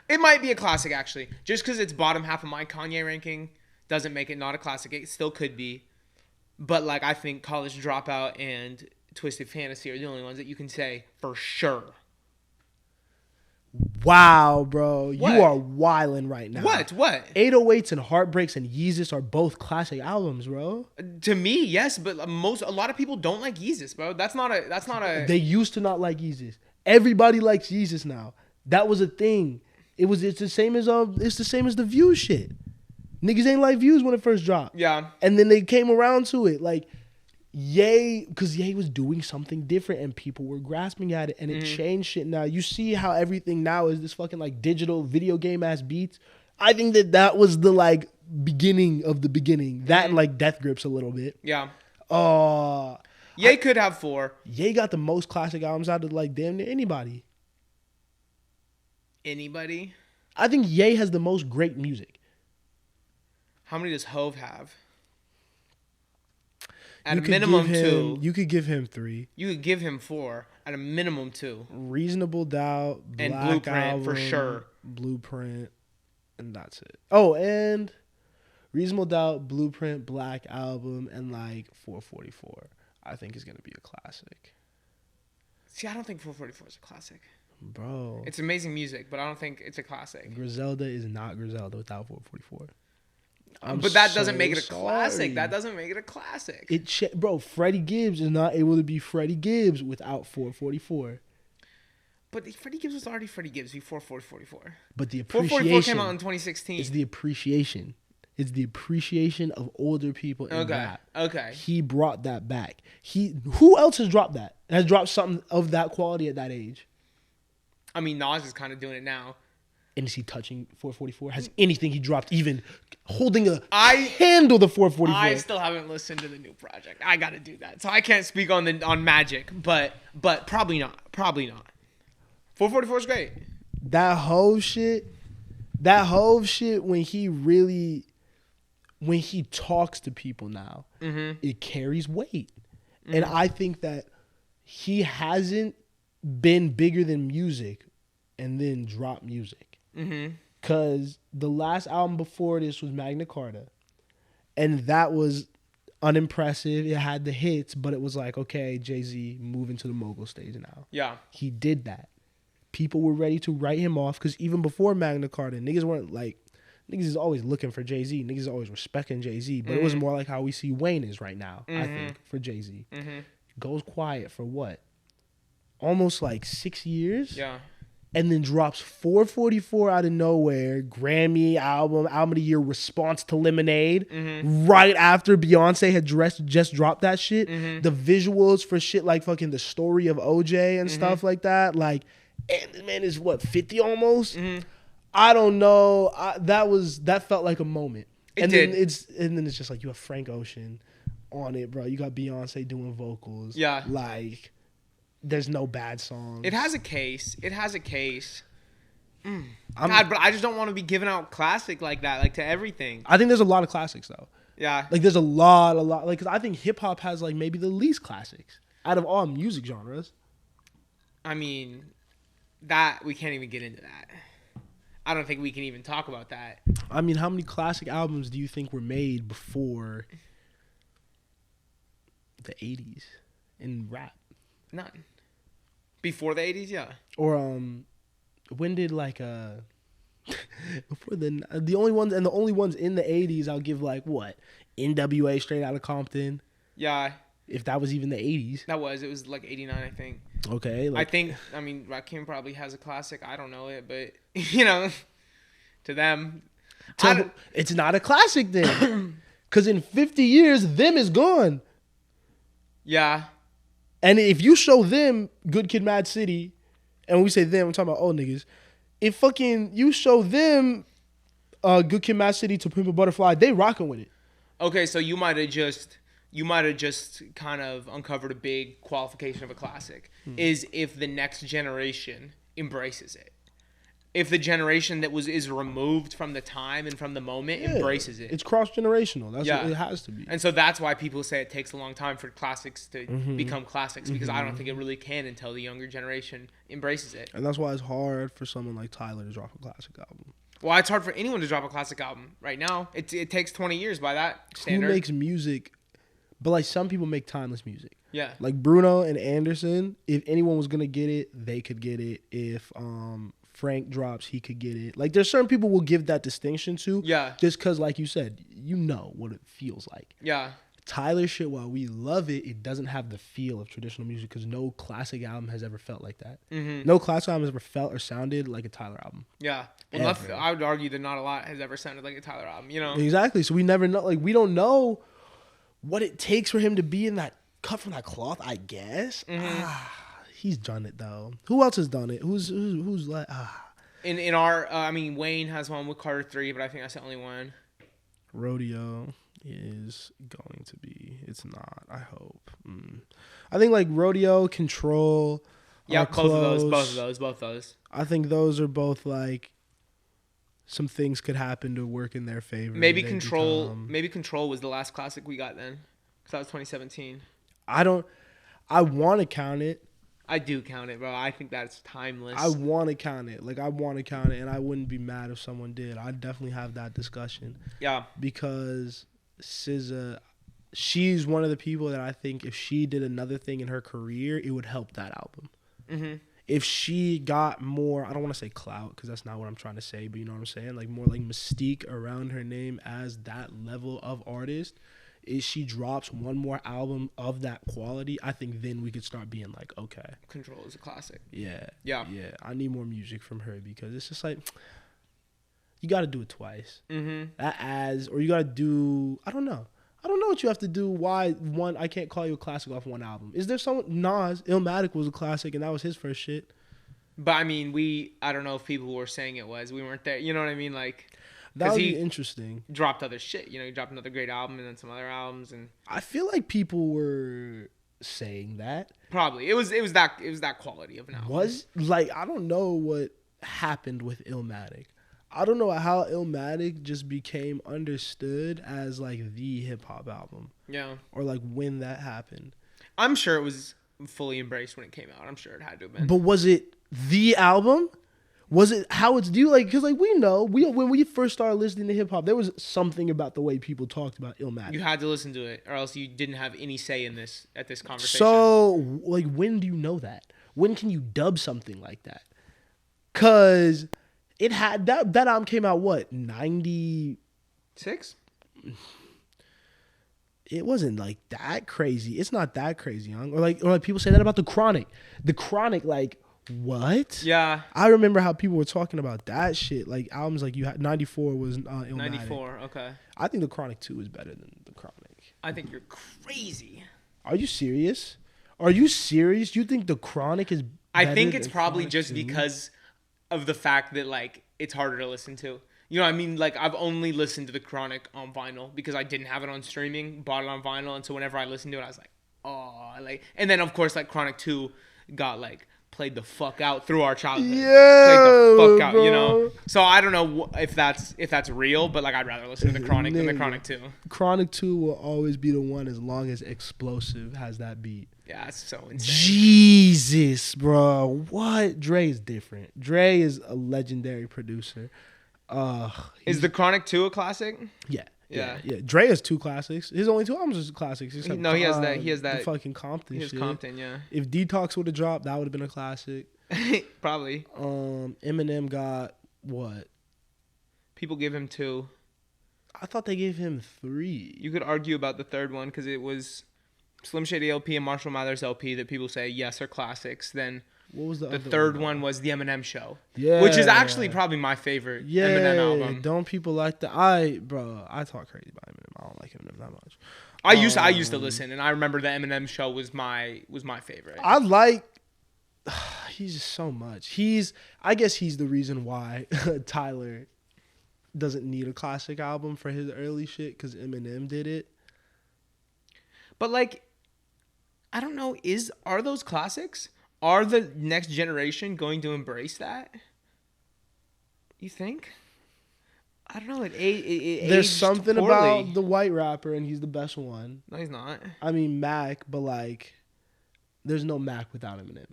It might be a classic, actually. Just because it's bottom half of my Kanye ranking doesn't make it not a classic. It still could be. But, like, I think College Dropout and Twisted Fantasy are the only ones that you can say for sure. Wow, bro. What? You are wildin' right now. What? 808s and Heartbreaks and Yeezus are both classic albums, bro. To me, yes, but a lot of people don't like Yeezus, bro. That's not a. They used to not like Yeezus. Everybody likes Yeezus now. That was a thing. It's the same as the Views shit. Niggas ain't like Views when it first dropped. Yeah. And then they came around to it. Like, Ye, because Ye was doing something different and people were grasping at it and it changed shit now. You see how everything now is this fucking, like, digital video game ass beats. I think that was the, like, beginning of the beginning. That and, like, Death Grips a little bit. Yeah. Ye Could have 4. Ye got the most classic albums out of, like, damn near anybody. Anybody? I think Ye has the most great music. How many does Hove have? At a minimum 2. You could give him 3. You could give him 4. At a minimum 2. Reasonable Doubt, Black And Blueprint, Album, for sure. Blueprint, and that's it. Oh, and Reasonable Doubt, Blueprint, Black Album, and, like, 444. I think is gonna be a classic. See, I don't think 444 is a classic. Bro. It's amazing music, but I don't think it's a classic. Griselda is not Griselda without 444. But that doesn't make it a classic. That doesn't make it a classic. Bro, Freddie Gibbs is not able to be Freddie Gibbs without 444. But Freddie Gibbs was already Freddie Gibbs before 444. But the 444 appreciation came out in 2016. It's the appreciation. It's the appreciation of older people in rap. Okay. He brought that back. Who else has dropped that? Has dropped something of that quality at that age? I mean, Nas is kind of doing it now. And is he touching 444? Has anything he dropped even holding handle the 444? I still haven't listened to the new project. I got to do that. So I can't speak on Magic, but probably not. Probably not. 444 is great. That Hove shit when he talks to people now, it carries weight. And I think that he hasn't been bigger than music and then dropped music. Because the last album before this was Magna Carta. And that was unimpressive. It had the hits, but it was like, okay, Jay-Z moving to the mogul stage now. Yeah. He did that. People were ready to write him off because even before Magna Carta, niggas weren't like, niggas is always looking for Jay-Z. Niggas is always respecting Jay-Z. But it was more like how we see Wayne is right now, I think, for Jay-Z. Goes quiet for what? Almost like 6 years? Yeah. And then drops 444 out of nowhere, Grammy album of the year, response to Lemonade, right after Beyonce had just dropped that shit. The visuals for shit like fucking The Story of OJ and stuff like that. Like, and this man is what, 50 almost? I don't know. That felt like a moment. It and did. then it's just like you have Frank Ocean on it, bro. You got Beyonce doing vocals. Yeah. Like, there's no bad songs. It has a case. God, but I just don't want to be giving out classic like that, like to everything. I think there's a lot of classics though. Yeah. Like there's a lot. Like, cause I think hip hop has like maybe the least classics out of all music genres. I mean, that we can't even get into that. I don't think we can even talk about that. I mean, how many classic albums do you think were made before the 80s in rap? None. Before the 80s, yeah. Or when did like before the only ones in the 80s I'll give like what? NWA Straight Outta Compton. Yeah. If that was even the 80s. It was like 89, I think. Okay. Like, I mean, Rakim probably has a classic. I don't know it, but, you know, to them. It's not a classic then. Because in 50 years, them is gone. Yeah. And if you show them Good Kid, Mad City, and when we say them, I'm talking about old niggas. If fucking you show them Good Kid, Mad City to Pimp a Butterfly, they rocking with it. Okay, so you might have just kind of uncovered a big qualification of a classic is if the next generation embraces it. If the generation that is removed from the time and from the moment embraces it. It's cross-generational. That's what it has to be. And so that's why people say it takes a long time for classics to become classics, because I don't think it really can until the younger generation embraces it. And that's why it's hard for someone like Tyler to drop a classic album. Well, it's hard for anyone to drop a classic album right now. It takes 20 years by that standard. Who makes music? But like some people make timeless music. Yeah. Like Bruno and Anderson, if anyone was going to get it, they could get it. If Frank drops, he could get it. Like there's certain people we'll give that distinction to. Yeah. Just because, like you said, you know what it feels like. Yeah. Tyler shit, while we love it, it doesn't have the feel of traditional music because no classic album has ever felt like that. No classic album has ever felt or sounded like a Tyler album. Yeah. Well, I would argue that not a lot has ever sounded like a Tyler album, you know? Exactly. So we never know. Like, we don't know what it takes for him to be in that cut from that cloth, I guess. He's done it, though. Who else has done it? Who's like, In our, I mean, Wayne has one with Carter 3, but I think that's the only one. Rodeo is going to be. It's not. I hope. I think like Rodeo, Control. Yeah, both close. of those. I think those are both like some things could happen to work in their favor. Maybe Control was the last classic we got then, because that was 2017. I want to count it. I do count it, bro. I think that's timeless. I want to count it. Like, I want to count it, and I wouldn't be mad if someone did. I'd definitely have that discussion. Yeah. Because SZA, she's one of the people that I think if she did another thing in her career, it would help that album. If she got more, I don't want to say clout, because that's not what I'm trying to say, but you know what I'm saying? Like, more like mystique around her name as that level of artist. If she drops one more album of that quality, I think then we could start being like, okay. Control is a classic. Yeah. Yeah. I need more music from her because it's just like, you got to do it twice. Or you got to do, I don't know what you have to do. Why I can't call you a classic off one album. Is there someone, Nas, Illmatic was a classic and that was his first shit. But I mean, I don't know if people were saying it was. We weren't there. You know what I mean? Like, that would be interesting. Dropped other shit. You know, he dropped another great album and then some other albums, and I feel like people were saying that. Probably it was that quality of an album. Was like, I don't know what happened with Illmatic. I don't know how Illmatic just became understood as like the hip hop album. Yeah. Or like when that happened. I'm sure it was fully embraced when it came out. I'm sure it had to have been. But was it the album? Was it how it's due? Like, because like we know, when we first started listening to hip hop, there was something about the way people talked about Illmatic. You had to listen to it, or else you didn't have any say in this conversation. So, like, when do you know that? When can you dub something like that? Because It had that album came out what 96. It wasn't like that crazy. It's not that crazy, young. Or like people say that about the Chronic. The Chronic, like what? Yeah. I remember how people were talking about that shit. Like albums like you had 94 was Illmatic. 94. Okay. I think the Chronic 2 is better than the Chronic. I think you're crazy. Are you serious? Are you serious? You think the Chronic is? I think it's than probably Chronic just 2? because of the fact that like it's harder to listen to. You know what I mean? Like I've only listened to the Chronic on vinyl because I didn't have it on streaming, bought it on vinyl, and so whenever I listened to it, I was like, oh, like. And then of course like Chronic 2 got like played the fuck out through our childhood. Yeah, played the fuck out, bro. you know. So I don't know if that's real, but like I'd rather listen to the Chronic than the Chronic 2. Chronic 2 will always be the one as long as Explosive has that beat. Yeah, it's so insane. Jesus, bro. What? Dre is different. Dre is a legendary producer. Is the Chronic 2 a classic? Yeah. Yeah. Dre has 2 classics. His only 2 albums are classics. Except, No, he has that. He has that. The fucking Compton He has shit. Compton, yeah. If Detox would have dropped, that would have been a classic. Probably. Eminem got what? People give him 2. I thought they gave him 3. You could argue about the third one because it was Slim Shady LP and Marshall Mathers LP that people say yes are classics. Then What was the the other third one was the Eminem Show, Yeah. which is actually probably my favorite Yeah. Eminem album. Don't people like that? Bro, I talk crazy about Eminem. I don't like Eminem that much. I used to listen, and I remember the Eminem Show was my favorite. I like. He's just so much. I guess he's the reason why Tyler doesn't need a classic album for his early shit because Eminem did it. But like, I don't know. Are those classics? Are the next generation going to embrace that? You think? I don't know. It There's aged something poorly. about the white rapper, and he's the best one. No, he's not. I mean Mac, but like, there's no Mac without Eminem.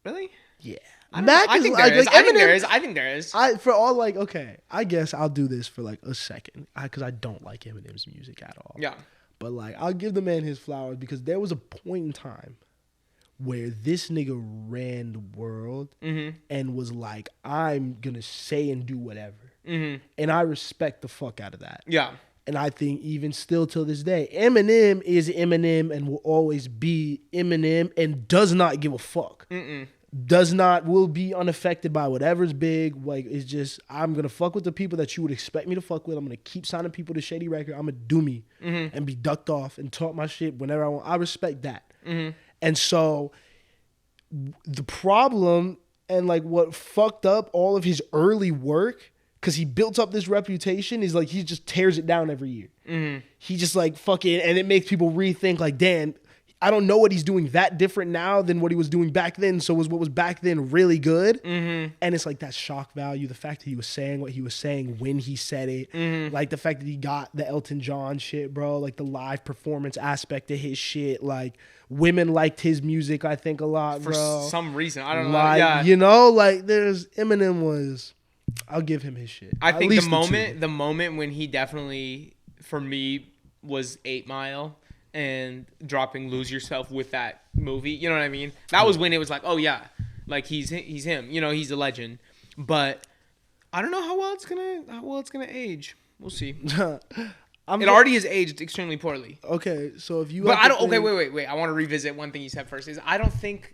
Really? Yeah, I don't Mac know. I is think like, there is. like I think Eminem- there is. I think there is. For all like, okay, I guess I'll do this for like a second because I don't like Eminem's music at all. Yeah. But like, I'll give the man his flowers because there was a point in time where this nigga ran the world and was like, I'm gonna say and do whatever. And I respect the fuck out of that. Yeah. And I think even still till this day, Eminem is Eminem and will always be Eminem and does not give a fuck. Will be unaffected by whatever's big. Like, it's just, I'm going to fuck with the people that you would expect me to fuck with. I'm going to keep signing people to Shady Record. I'm going to do me and be ducked off and talk my shit whenever I want. I respect that. And so the problem and like what fucked up all of his early work, because he built up this reputation, is like he just tears it down every year. He just like fucking, and it makes people rethink like, damn, I don't know what he's doing that different now than what he was doing back then. So was what was back then really good? And it's like that shock value, the fact that he was saying what he was saying when he said it, like the fact that he got the Elton John shit, bro, like the live performance aspect of his shit, like women liked his music, I think, a lot, For bro. some reason. I don't know. Like, Yeah. you know, like Eminem was, I'll give him his shit. I At think least the moment when he definitely, for me, was 8 Mile and dropping Lose Yourself with that movie. You know what I mean? That was when it was like, oh yeah, like he's him. You know, he's a legend. But I don't know how well it's gonna age. We'll see. It already has aged extremely poorly. Okay, so if you, But I don't. Okay, wait. I want to revisit one thing you said first. I think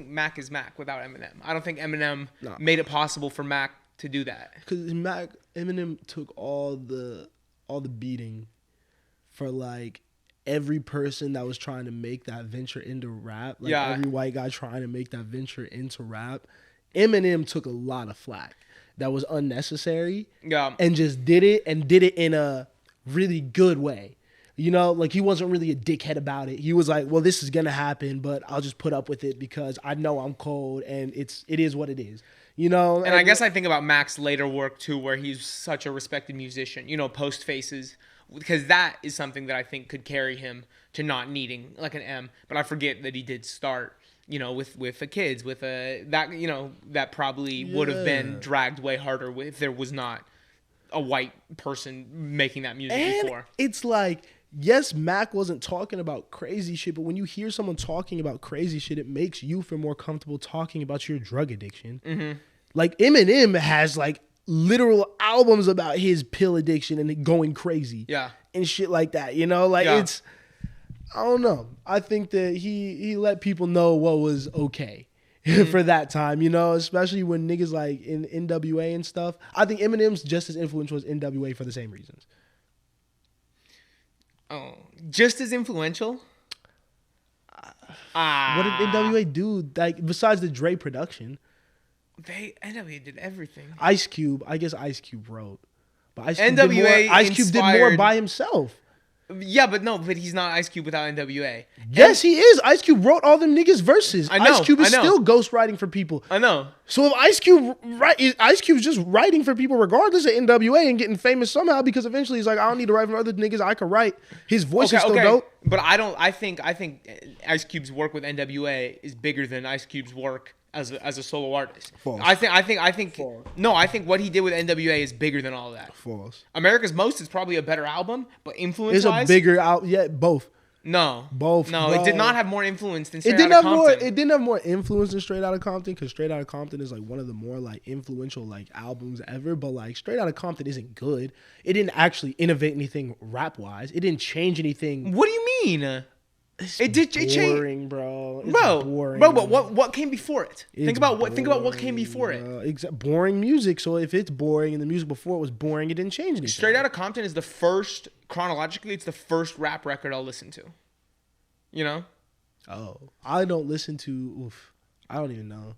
Mac is Mac without Eminem. I don't think Eminem made it possible for Mac to do that. because Eminem took all the beating for like every person that was trying to make that venture into rap, like every white guy trying to make that venture into rap. Eminem took a lot of flack that was unnecessary, and just did it in a really good way. You know, like he wasn't really a dickhead about it. He was like, well, this is gonna happen, but I'll just put up with it because I know I'm cold and it is what it is. You know, and I guess I think about Mac's later work too, where he's such a respected musician. You know, Post Faces, because that is something that I think could carry him to not needing like an M. But I forget that he did start, you know, with the kids, with that, you know, that probably would have been dragged way harder if there was not a white person making that music before. It's like, yes, Mac wasn't talking about crazy shit, but when you hear someone talking about crazy shit, it makes you feel more comfortable talking about your drug addiction. Like Eminem has like literal albums about his pill addiction and going crazy. Yeah. And shit like that, you know? Like it's I don't know. I think that he let people know what was okay for that time, you know, especially when niggas like in NWA and stuff. I think Eminem's just as influential as NWA for the same reasons. Oh, just as influential? What did NWA do? Like besides the Dre production? NWA did everything. Ice Cube, I guess Ice Cube wrote. But Ice Cube did more by himself. Yeah, but he's not Ice Cube without NWA. Yes, he is. Ice Cube wrote all them niggas' verses. I know, Ice Cube is I know. still ghostwriting for people. I know. So if Ice Cube's just writing for people regardless of NWA and getting famous somehow because eventually he's like, I don't need to write for other niggas. I can write. His voice is still dope. But I think Ice Cube's work with NWA is bigger than Ice Cube's work as a solo artist. False. I think False. No, I think what he did with NWA is bigger than all of that. False. America's Most is probably a better album, but influence It's a bigger out. Yeah, both. No. Both, No, bro. it did not have more influence than Straight It didn't Outta have more. Compton. It didn't have more influence than Straight Outta Compton because Straight Outta Compton is like one of the more like influential like albums ever. But like Straight Outta Compton isn't good. It didn't actually innovate anything rap wise. It didn't change anything. What do you mean? It changed, boring, bro. It's boring. Bro, but what came before it? Think about what came before it. Boring music. So if it's boring and the music before it was boring, it didn't change anything. Straight Outta Compton is the first, chronologically, it's the first rap record I'll listen to. You know? Oh, I don't listen to. Oof, I don't even know.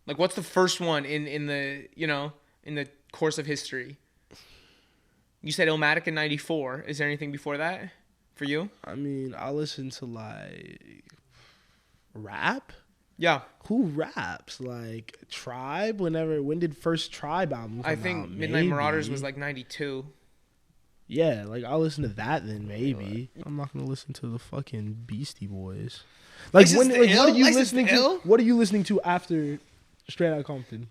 Like, what's the first one in the course of history? You said Illmatic in '94. Is there anything before that for you? I mean, I listen to like rap. Yeah. Who raps? Like Tribe? When did first Tribe album come I think out? Midnight Maybe. Marauders was like '92. Yeah, like I'll listen to that then maybe. I'm not gonna listen to the fucking Beastie Boys. Like License to Ill? what are you License listening to to? Ill? What are you listening to after Straight Outta Compton?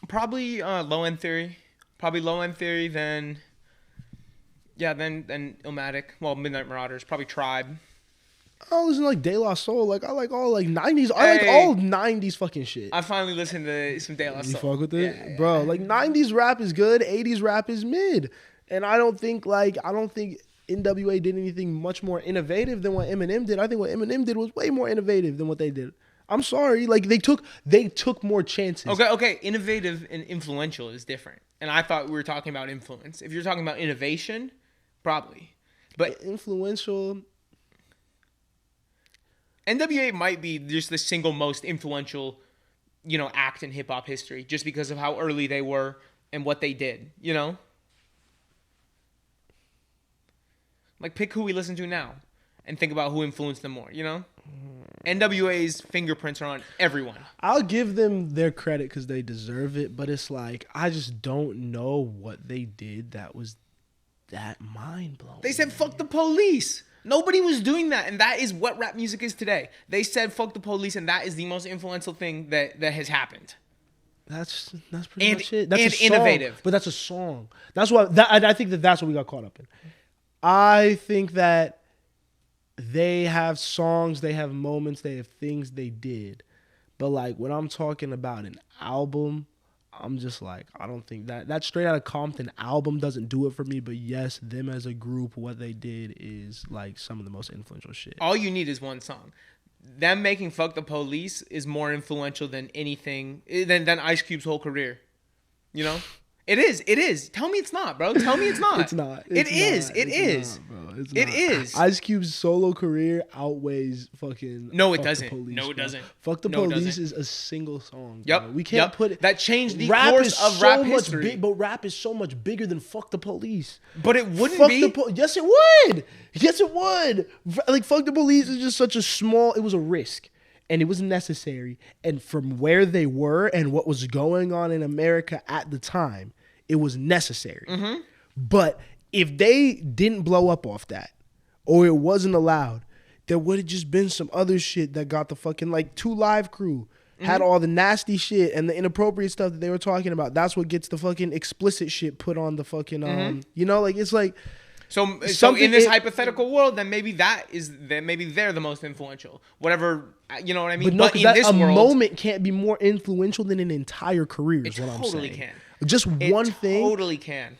Probably Low End Theory. Then Illmatic. Well, Midnight Marauders. Probably Tribe. I listen to like De La Soul. Like I like all like 90s. I like all 90s fucking shit. I finally listened to some De La You Soul. fuck with it? Yeah. Bro, like 90s rap is good, 80s rap is mid. And I don't think NWA did anything much more innovative than what Eminem did. I think what Eminem did was way more innovative than what they did. I'm sorry, like they took more chances. Okay. Innovative and influential is different. And I thought we were talking about influence. If you're talking about innovation, probably. But Influential. NWA might be just the single most influential, act in hip hop history, just because of how early they were and what they did. Like pick who we listen to now, and think about who influenced them more. NWA's fingerprints are on everyone. I'll give them their credit because they deserve it, but it's like I just don't know what they did that was that mind blowing. They said fuck the police. Nobody was doing that, and that is what rap music is today. They said fuck the police, and that is the most influential thing that has happened. That's pretty much it. That's and a song, innovative. But that's a song. That's what I think that's what we got caught up in. I think that they have songs, they have moments, they have things they did. But like when I'm talking about an album, I'm just like, I don't think that Straight Outta Compton album doesn't do it for me. But yes, them as a group, what they did is like some of the most influential shit. All you need is one song. Them making Fuck the Police is more influential than anything, than Ice Cube's whole career. It is. Tell me it's not, bro. Tell me it's not. It's not. It is. It is. Ice Cube's solo career outweighs fucking. No, it Fuck the doesn't. Police, No, it bro. doesn't. Fuck the No, it Police doesn't. is a single song. Yep. Bro. We can't put it. That changed the rap course is of so rap much history. big, but rap is so much bigger than Fuck the Police. But it wouldn't Fuck be. Yes, it would. Yes, it would. Like Fuck the Police is just such a small. It was a risk. And it was necessary. And from where they were and what was going on in America at the time, it was necessary. Mm-hmm. But if they didn't blow up off that, or it wasn't allowed, there would have just been some other shit that got the fucking, like, 2 Live Crew had all the nasty shit and the inappropriate stuff that they were talking about. That's what gets the fucking explicit shit put on the fucking, like, it's like, So Something in this it- hypothetical world, then maybe maybe they're the most influential. Whatever, you know what I mean? But no, 'cause in that, this a world, moment can't be more influential than an entire career. it Is what I'm totally saying. can. Just It one thing. totally can,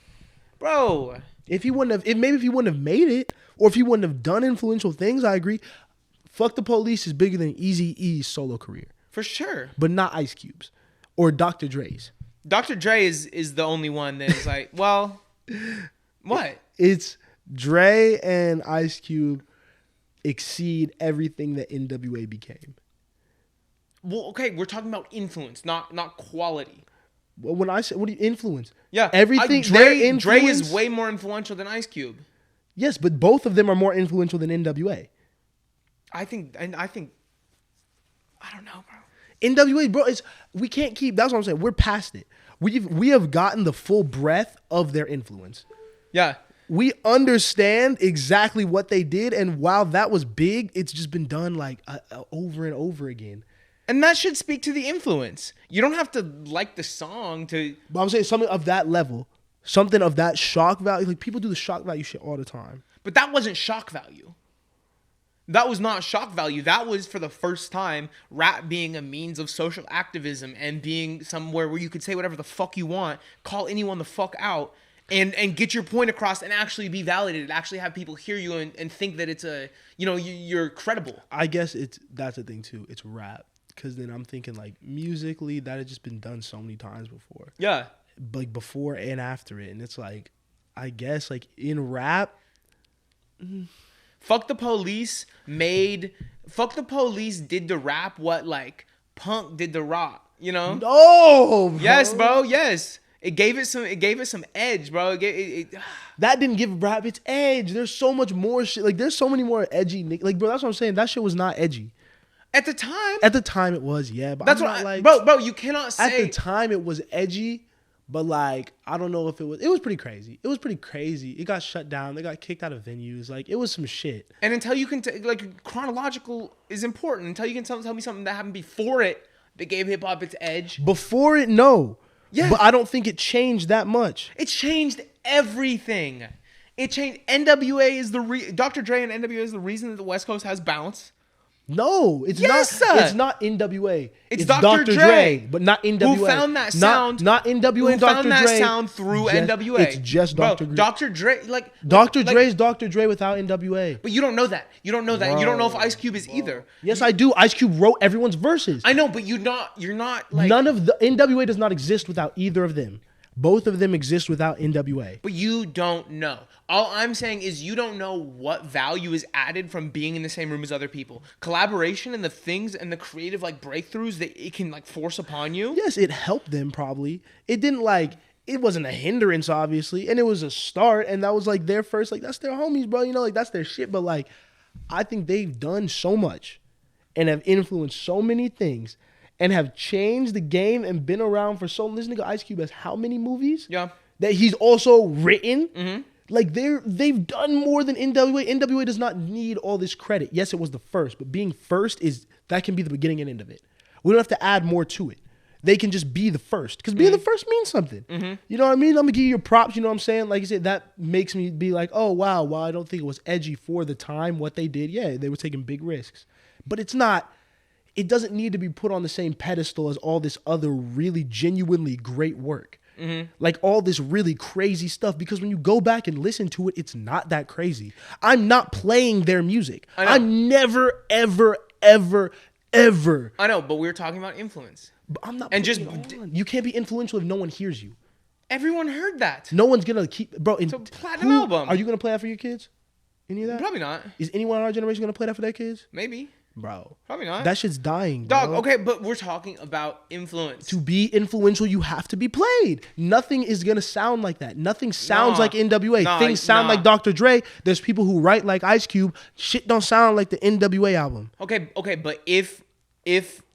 bro. If he wouldn't have, maybe if he wouldn't have made it, or if he wouldn't have done influential things, I agree. Fuck the Police is bigger than Eazy-E's solo career, For sure. but not Ice Cube's or Dr. Dre's. Dr. Dre is the only one that is like, well, what? It's Dre and Ice Cube exceed everything that NWA became. Well, okay, we're talking about influence, not quality. Well, when I say, what do you influence? Yeah, everything. Dre their Dre influence, is way more influential than Ice Cube. yes, but both of them are more influential than NWA. I think I don't know, bro. NWA, bro, we can't keep. That's what I'm saying. We're past it. We have gotten the full breadth of their influence. Yeah. We understand exactly what they did, and while that was big, it's just been done like over and over again. And that should speak to the influence. You don't have to like the song to. But I'm saying something of that level, something of that shock value. Like people do the shock value shit all the time. But that wasn't shock value. That was not shock value. That was for the first time rap being a means of social activism and being somewhere where you could say whatever the fuck you want, call anyone the fuck out, and get your point across and actually be validated, actually have people hear you and think that it's you're credible. I guess that's the thing too. It's rap. Because then I'm thinking like musically that had just been done so many times before. Yeah. Like before and after it. And it's like, I guess like in rap. Fuck the Police did the rap what like Punk did the rock, you know? No, bro. Yes, bro. Yes. It gave it some edge, bro. That didn't give rap its edge. There's so much more shit. Like there's so many more edgy. Like bro, that's what I'm saying. That shit was not edgy. At the time. At the time it was, yeah. But That's I'm what not like, bro, you cannot say. At the time it was edgy, but like I don't know if it was pretty crazy. It was pretty crazy. It got shut down. They got kicked out of venues. Like it was some shit. And until you can like chronological is important. Until you can tell me something that happened before it that gave hip hop its edge. Before it, no. Yeah. But I don't think it changed that much. It changed everything. It changed. NWA is Dr. Dre and NWA is the reason that the West Coast has bounce. No, it's Yes, not. sir. It's not NWA. It's Dr. Dre, but not NWA. Who found that sound? Not NWA and Dr. Who found that Dre. sound through NWA? It's just Dr. Dre. Dr. Dre, like Dr. Dre's Dr. Dre without NWA. But you don't know that. You don't know that. You don't know if Ice Cube is either. Yes, I do. Ice Cube wrote everyone's verses. I know, but you're not like. None of the NWA does not exist without either of them. Both of them exist without NWA. But you don't know. All I'm saying is you don't know what value is added from being in the same room as other people. Collaboration and the things and the creative like breakthroughs that it can like force upon you. Yes, it helped them probably. It didn't like, it wasn't a hindrance obviously. And it was a start. And that was like their first, like that's their homies, bro. You know, like that's their shit. But like, I think they've done so much and have influenced so many things and have changed the game and been around for so long. This nigga Ice Cube has how many movies? Yeah. That he's also written. Mm-hmm. Like they've done more than NWA. NWA does not need all this credit. Yes, it was the first, but being first that can be the beginning and end of it. We don't have to add more to it. They can just be the first because being the first means something. Mm-hmm. You know what I mean? I'm gonna give you your props. You know what I'm saying? Like you said, that makes me be like, oh wow, well I don't think it was edgy for the time what they did. Yeah, they were taking big risks, but it's not. It doesn't need to be put on the same pedestal as all this other really genuinely great work. Mm-hmm. Like all this really crazy stuff, because when you go back and listen to it, it's not that crazy. I'm not playing their music. I'm never, ever, ever, ever. I know, but we're talking about influence. But I'm not. And just you can't be influential if no one hears you. Everyone heard that. No one's gonna keep, bro. It's a platinum album. Are you gonna play that for your kids? Any of that? Probably not. Is anyone in our generation gonna play that for their kids? Maybe. Bro, Probably not. that shit's dying, Dog, bro. okay, but we're talking about influence. To be influential, you have to be played. Nothing is gonna sound like that. Nothing sounds like NWA. Things sound like Dr. Dre. There's people who write like Ice Cube. Shit don't sound like the NWA album. Okay, but if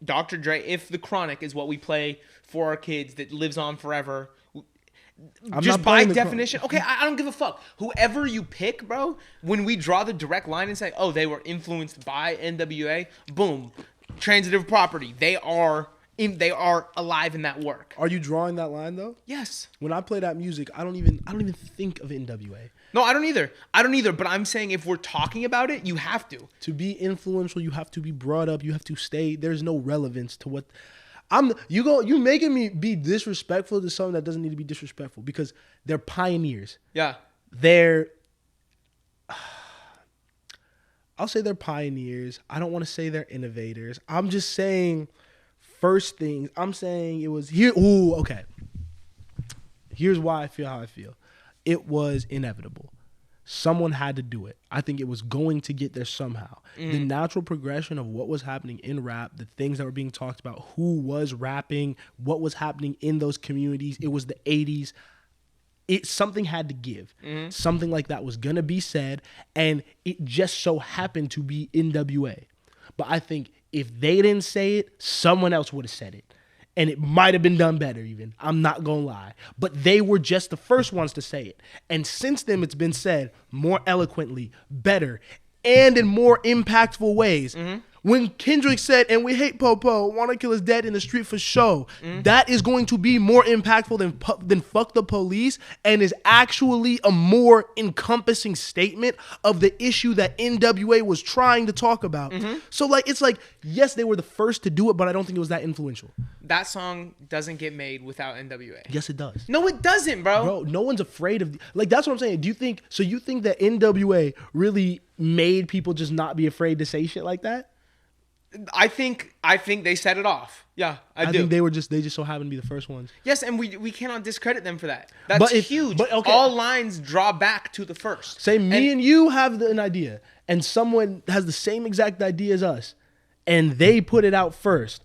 Dr. Dre, if The Chronic is what we play for our kids that lives on forever, just by definition, okay, I don't give a fuck. Whoever you pick, bro, when we draw the direct line and say, oh, they were influenced by NWA, boom, transitive property. They are they are alive in that work. Are you drawing that line though? Yes. When I play that music, I don't even think of NWA. No, I don't either. But I'm saying if we're talking about it, you have to. To be influential, you have to be brought up. You have to stay. There's no relevance to what you making me be disrespectful to something that doesn't need to be disrespectful because they're pioneers. Yeah. I'll say they're pioneers. I don't want to say they're innovators. I'm just saying first things. I'm saying it was here. Ooh, okay. Here's why I feel how I feel. It was inevitable. Someone had to do it. I think it was going to get there somehow. The natural progression of what was happening in rap, the things that were being talked about, who was rapping, what was happening in those communities. It was the 80s. Something had to give. Something like that was going to be said, and it just so happened to be NWA. But I think if they didn't say it, someone else would have said it. And it might have been done better even. I'm not going to lie. But they were just the first ones to say it. And since then, it's been said more eloquently, better, and in more impactful ways. When Kendrick said, and we hate Popo, wanna kill us dead in the street for show, that is going to be more impactful than fuck the police and is actually a more encompassing statement of the issue that NWA was trying to talk about. So it's like, yes, they were the first to do it, but I don't think it was that influential. That song doesn't get made without NWA. Yes, it does. No, it doesn't, bro. Bro, no one's afraid of... that's what I'm saying. You think that NWA really made people just not be afraid to say shit like that? I think they set it off. Yeah, I do. think they just so happen to be the first ones. Yes, and we cannot discredit them for that. That's huge. But okay. All lines draw back to the first. Say me and you have an idea, and someone has the same exact idea as us, and they put it out first.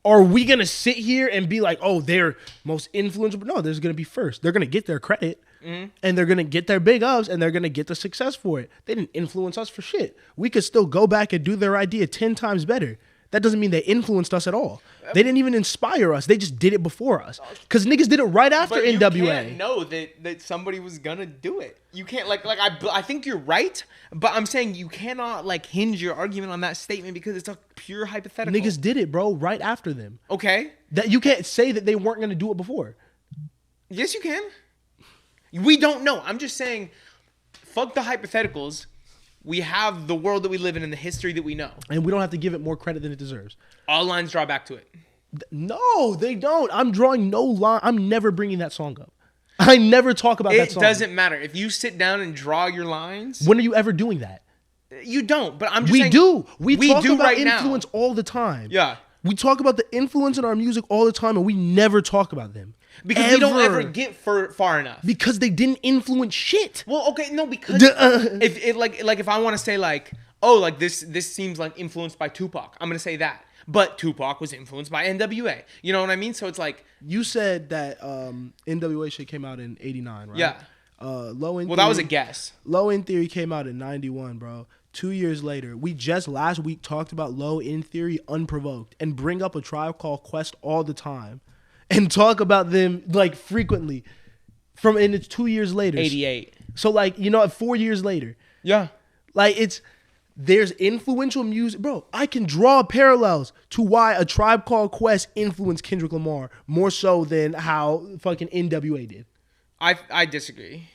Are we going to sit here and be like, oh, they're most influential? No, they're going to be first. They're going to get their credit, and they're going to get their big ups, and they're going to get the success for it. They didn't influence us for shit. We could still go back and do their idea 10 times better. That doesn't mean they influenced us at all. They didn't even inspire us. They just did it before us. Because niggas did it right after NWA. You can't know that somebody was going to do it. You can't, I think you're right, but I'm saying you cannot, hinge your argument on that statement because it's a pure hypothetical. Niggas did it, bro, right after them. Okay. That you can't say that they weren't going to do it before. Yes, you can. We don't know. I'm just saying, fuck the hypotheticals. We have the world that we live in and the history that we know. And we don't have to give it more credit than it deserves. All lines draw back to it. No, they don't. I'm drawing no line. I'm never bringing that song up. I never talk about that song. It doesn't matter. If you sit down and draw your lines. When are you ever doing that? You don't, but I'm just saying. We do. We talk about right influence now. All the time. Yeah. We talk about the influence in our music all the time, and we never talk about them. Because we don't ever get far enough. Because they didn't influence shit. Well, okay, no, because if I want to say this seems like influenced by Tupac, I'm gonna say that. But Tupac was influenced by NWA. You know what I mean? So it's like you said that NWA shit came out in '89, right? Yeah. Low End. Well, that was a guess. Low End Theory came out in '91, bro. 2 years later, we just last week talked about Low End Theory unprovoked and bring up A Tribe Called Quest all the time. And talk about them frequently, and it's 2 years later. 88. So 4 years later. Yeah. There's influential music, bro. I can draw parallels to why A Tribe Called Quest influenced Kendrick Lamar more so than how fucking NWA did. I disagree.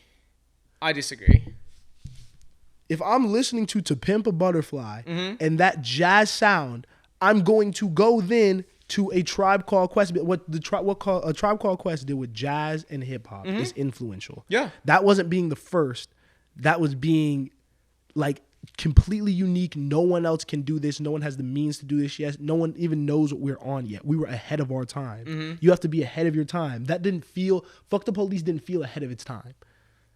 If I'm listening to Pimp a Butterfly and that jazz sound, I'm going to go then to A Tribe Called Quest. A Tribe Called Quest did with jazz and hip hop is influential. Yeah, that wasn't being the first. That was being completely unique. No one else can do this. No one has the means to do this yet. No one even knows what we're on yet. We were ahead of our time. You have to be ahead of your time. That didn't feel. Fuck the Police didn't feel ahead of its time.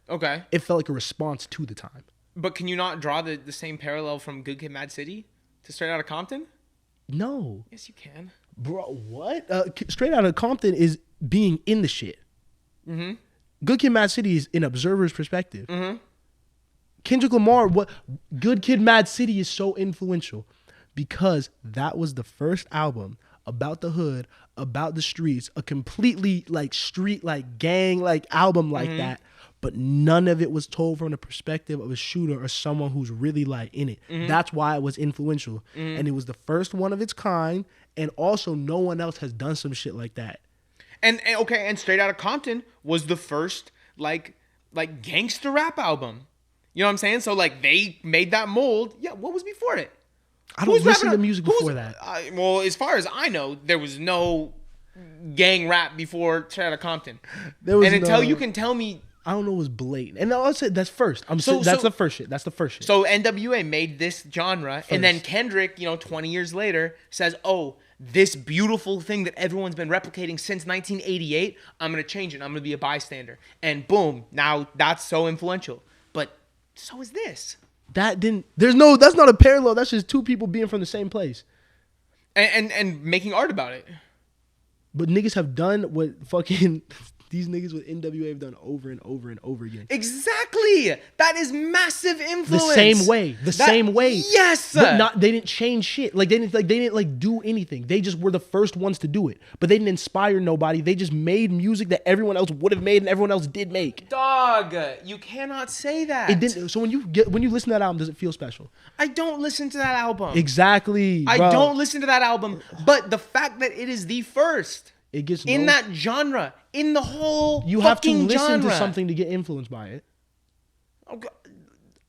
Okay, it felt like a response to the time. But can you not draw the same parallel from Good Kid, Mad City to Straight Outta Compton? No. Yes, you can. Bro, what? Straight Outta Compton is being in the shit. Good Kid, Mad City is an observer's perspective. Kendrick Lamar, Good Kid, Mad City is so influential because that was the first album about the hood, about the streets, a completely street, gang, album that. But none of it was told from the perspective of a shooter or someone who's really in it. That's why it was influential. And it was the first one of its kind. And also, no one else has done some shit like that. And Straight Outta Compton was the first like gangster rap album. You know what I'm saying? So like they made that mold. Yeah, what was before it? I don't listen to music before that. Well, as far as I know, there was no gang rap before Straight Outta Compton. Until you can tell me, I don't know, it was blatant. And I'll say that's first. That's the first shit. That's the first shit. So NWA made this genre, and then Kendrick, 20 years later, says, "Oh, this beautiful thing that everyone's been replicating since 1988, I'm gonna change it. I'm gonna be a bystander." And boom, now that's so influential. But so is this. That's not a parallel. That's just two people being from the same place. And making art about it. But niggas have done what fucking these niggas with NWA have done over and over and over again. Exactly. That is massive influence. The same way. Yes. But they didn't change shit. Like they didn't do anything. They just were the first ones to do it. But they didn't inspire nobody. They just made music that everyone else would have made and everyone else did make. Dog, you cannot say that. It didn't. So when you listen to that album, does it feel special? I don't listen to that album. Exactly. I don't listen to that album. But the fact that it is the first. It gets in that genre, in the whole you have to listen genre. to something to get influenced by it.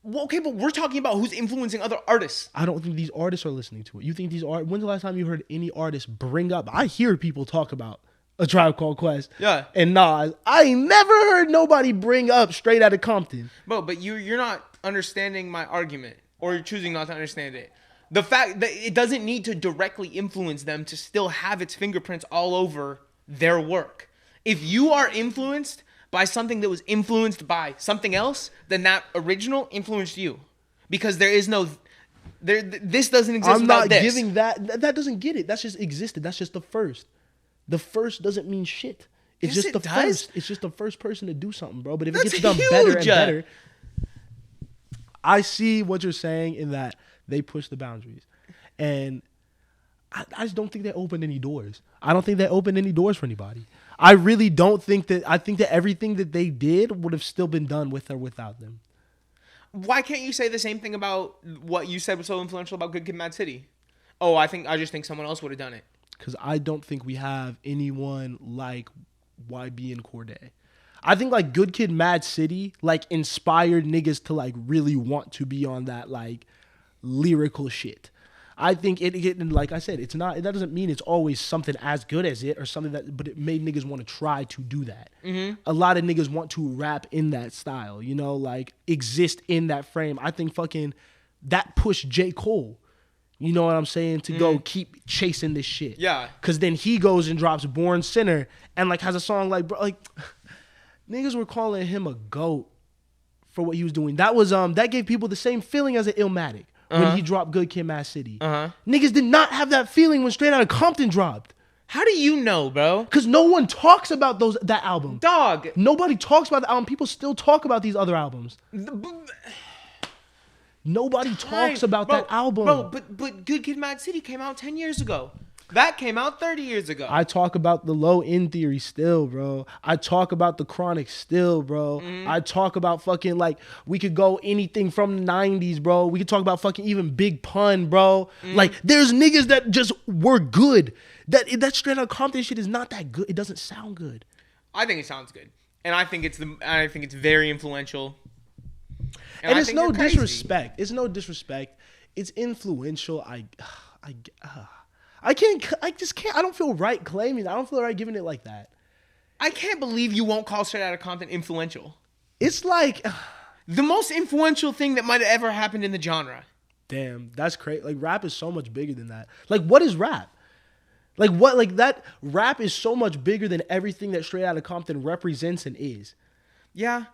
Okay, but we're talking about who's influencing other artists. I don't think these artists are listening to it. You think when's the last time you heard any artist bring up? I hear people talk about A Tribe Called Quest. Yeah. And Nas. I ain't never heard nobody bring up Straight Outta Compton. But you're not understanding my argument, or you're choosing not to understand it. The fact that it doesn't need to directly influence them to still have its fingerprints all over their work. If you are influenced by something that was influenced by something else, then that original influenced you. Because there is no... this doesn't exist without this. I'm not giving that... That doesn't get it. That's just existed. That's just the first. The first doesn't mean shit. It's just the first. It's just the first person to do something, bro. But if it gets done better and better... I see what you're saying in that they push the boundaries. And I just don't think they opened any doors. I don't think they opened any doors for anybody. I really don't think that. I think that everything that they did would have still been done with or without them. Why can't you say the same thing about what you said was so influential about Good Kid, Mad City? Oh, I just think someone else would have done it. Because I don't think we have anyone like YB and Cordae. I think like Good Kid, Mad City like inspired niggas to like really want to be on that like lyrical shit. I think it like I said, it's not. That doesn't mean it's always something as good as it or something that. But it made niggas want to try to do that. Mm-hmm. A lot of niggas want to rap in that style, like exist in that frame. I think fucking that pushed J. Cole. You know what I'm saying? To go keep chasing this shit. Yeah. Cause then he goes and drops Born Sinner and like has a song like bro, like niggas were calling him a GOAT for what he was doing. That was that gave people the same feeling as an Illmatic. When he dropped Good Kid, Mad City. Niggas did not have that feeling when Straight Outta Compton dropped. How do you know, bro? Because no one talks about that album. Dog. Nobody talks about the album. People still talk about these other albums. Nobody talks about that album. Bro, but Good Kid, Mad City came out 10 years ago. That came out 30 years ago. I talk about the low end theory still, bro. I talk about the Chronic still, bro. I talk about fucking like we could go anything from the 90s, bro. We could talk about fucking even Big Pun, bro. Like there's niggas that just were good. That Straight Outta Compton shit is not that good. It doesn't sound good. I think it sounds good. And I think it's very influential. And it's no disrespect. It's no disrespect. It's influential. I just can't. I don't feel right claiming. I don't feel right giving it like that. I can't believe you won't call Straight Outta Compton influential. It's like the most influential thing that might have ever happened in the genre. Damn, that's crazy. Like rap is so much bigger than that. Like what is rap? Like what? Like that rap is so much bigger than everything that Straight Outta Compton represents and is. Yeah.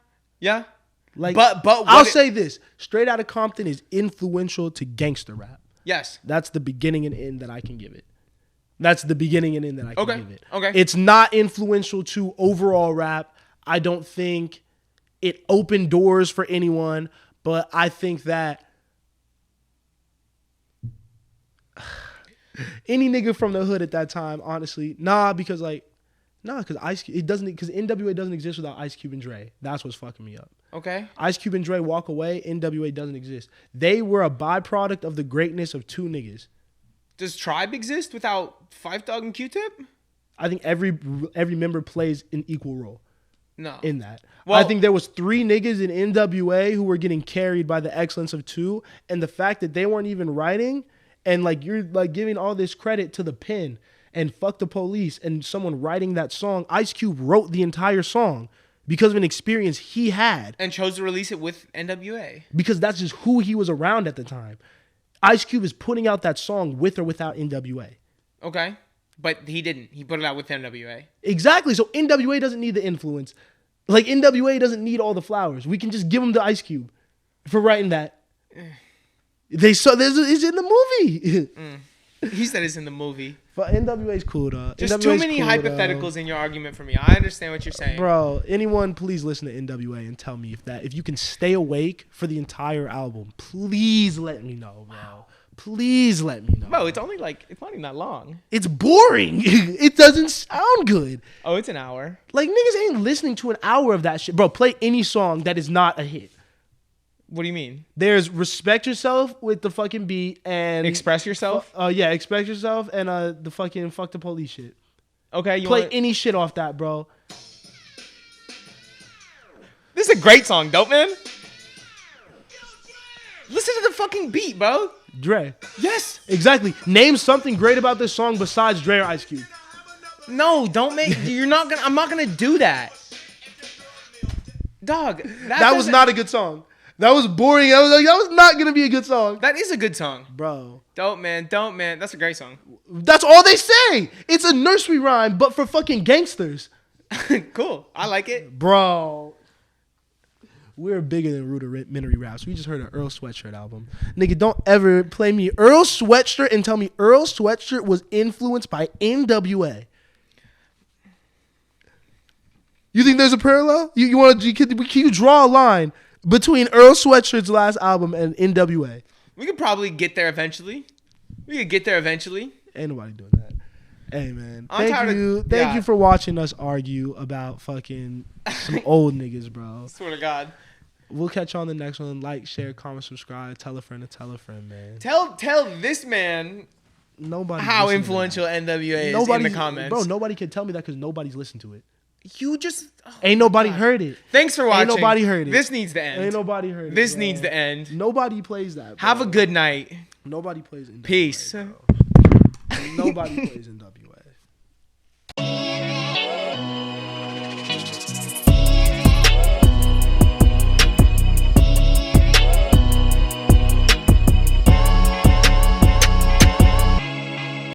Like, but I'll say this: Straight Outta Compton is influential to gangster rap. Yes. That's the beginning and end that I can give it. That's the beginning and end that I can give it. Okay. It's not influential to overall rap. I don't think it opened doors for anyone, but I think that any nigga from the hood at that time, honestly, because Ice Cube, because NWA doesn't exist without Ice Cube and Dre. That's what's fucking me up. Okay. Ice Cube and Dre walk away, NWA doesn't exist. They were a byproduct of the greatness of two niggas. Does Tribe exist without Five Dog and Q-Tip? I think every member plays an equal role No. in that. Well- I think there was 3 niggas in NWA who were getting carried by the excellence of 2, and the fact that they weren't even writing, and like you're like giving all this credit to the pen and Fuck the Police and someone writing that song. Ice Cube wrote the entire song because of an experience he had, And chose to release it with NWA. because that's just who he was around at the time. Ice Cube is putting out that song with or without NWA. Okay. But he didn't. He put it out with NWA. Exactly. So NWA doesn't need the influence. Like NWA doesn't need all the flowers. We can just give them to Ice Cube for writing that. They saw it's in the movie. He said it's in the movie. But NWA's cool though. Just NWA's too many cool, hypotheticals in your argument for me. I understand what you're saying. Bro, anyone please listen to NWA and tell me if you can stay awake for the entire album. Please let me know, bro. Please let me know. Bro, it's not even that long. It's boring. It doesn't sound good. Oh, it's an hour. Like niggas ain't listening to an hour of that shit. Bro, play any song that is not a hit. What do you mean? There's Respect Yourself with the fucking beat and Express Yourself? yeah, Expect Yourself and the fucking Fuck the Police shit. Okay, you Play want any shit off that, bro. This is a great song, Dope Man. Listen to the fucking beat, bro. Dre. Yes. Exactly. Name something great about this song besides Dre or Ice Cube. No, don't make. I'm not gonna do that. Dog. That was not a good song. That was boring. I was like, that was not gonna be a good song, That is a good song. bro. Dope Man. That's a great song. That's all they say. It's a nursery rhyme, but for fucking gangsters, Cool. I like it. bro. We're bigger than rudimentary raps. We just heard an Earl Sweatshirt album. Nigga, don't ever play me Earl Sweatshirt and tell me Earl Sweatshirt was influenced by NWA. You think there's a parallel? Can you draw a line between Earl Sweatshirt's last album and NWA? We could probably get there eventually. Ain't nobody doing that. Hey man, I'm tired of- thank yeah. you for watching us argue about fucking some old niggas, bro. Swear to God. We'll catch you on the next one. Like, share, comment, subscribe, tell a friend, man. Tell this man Nobody how listen to influential NWA is in Nobody's- the comments. Bro, nobody can tell me that because nobody's listened to it. You just Ain't nobody heard it. Thanks for watching. Ain't nobody heard it. This needs to end. Ain't nobody heard it. This bro. needs to end. Nobody plays that. Bro. Have a good night. Nobody plays NWA. Peace. Bro. Nobody plays NWA.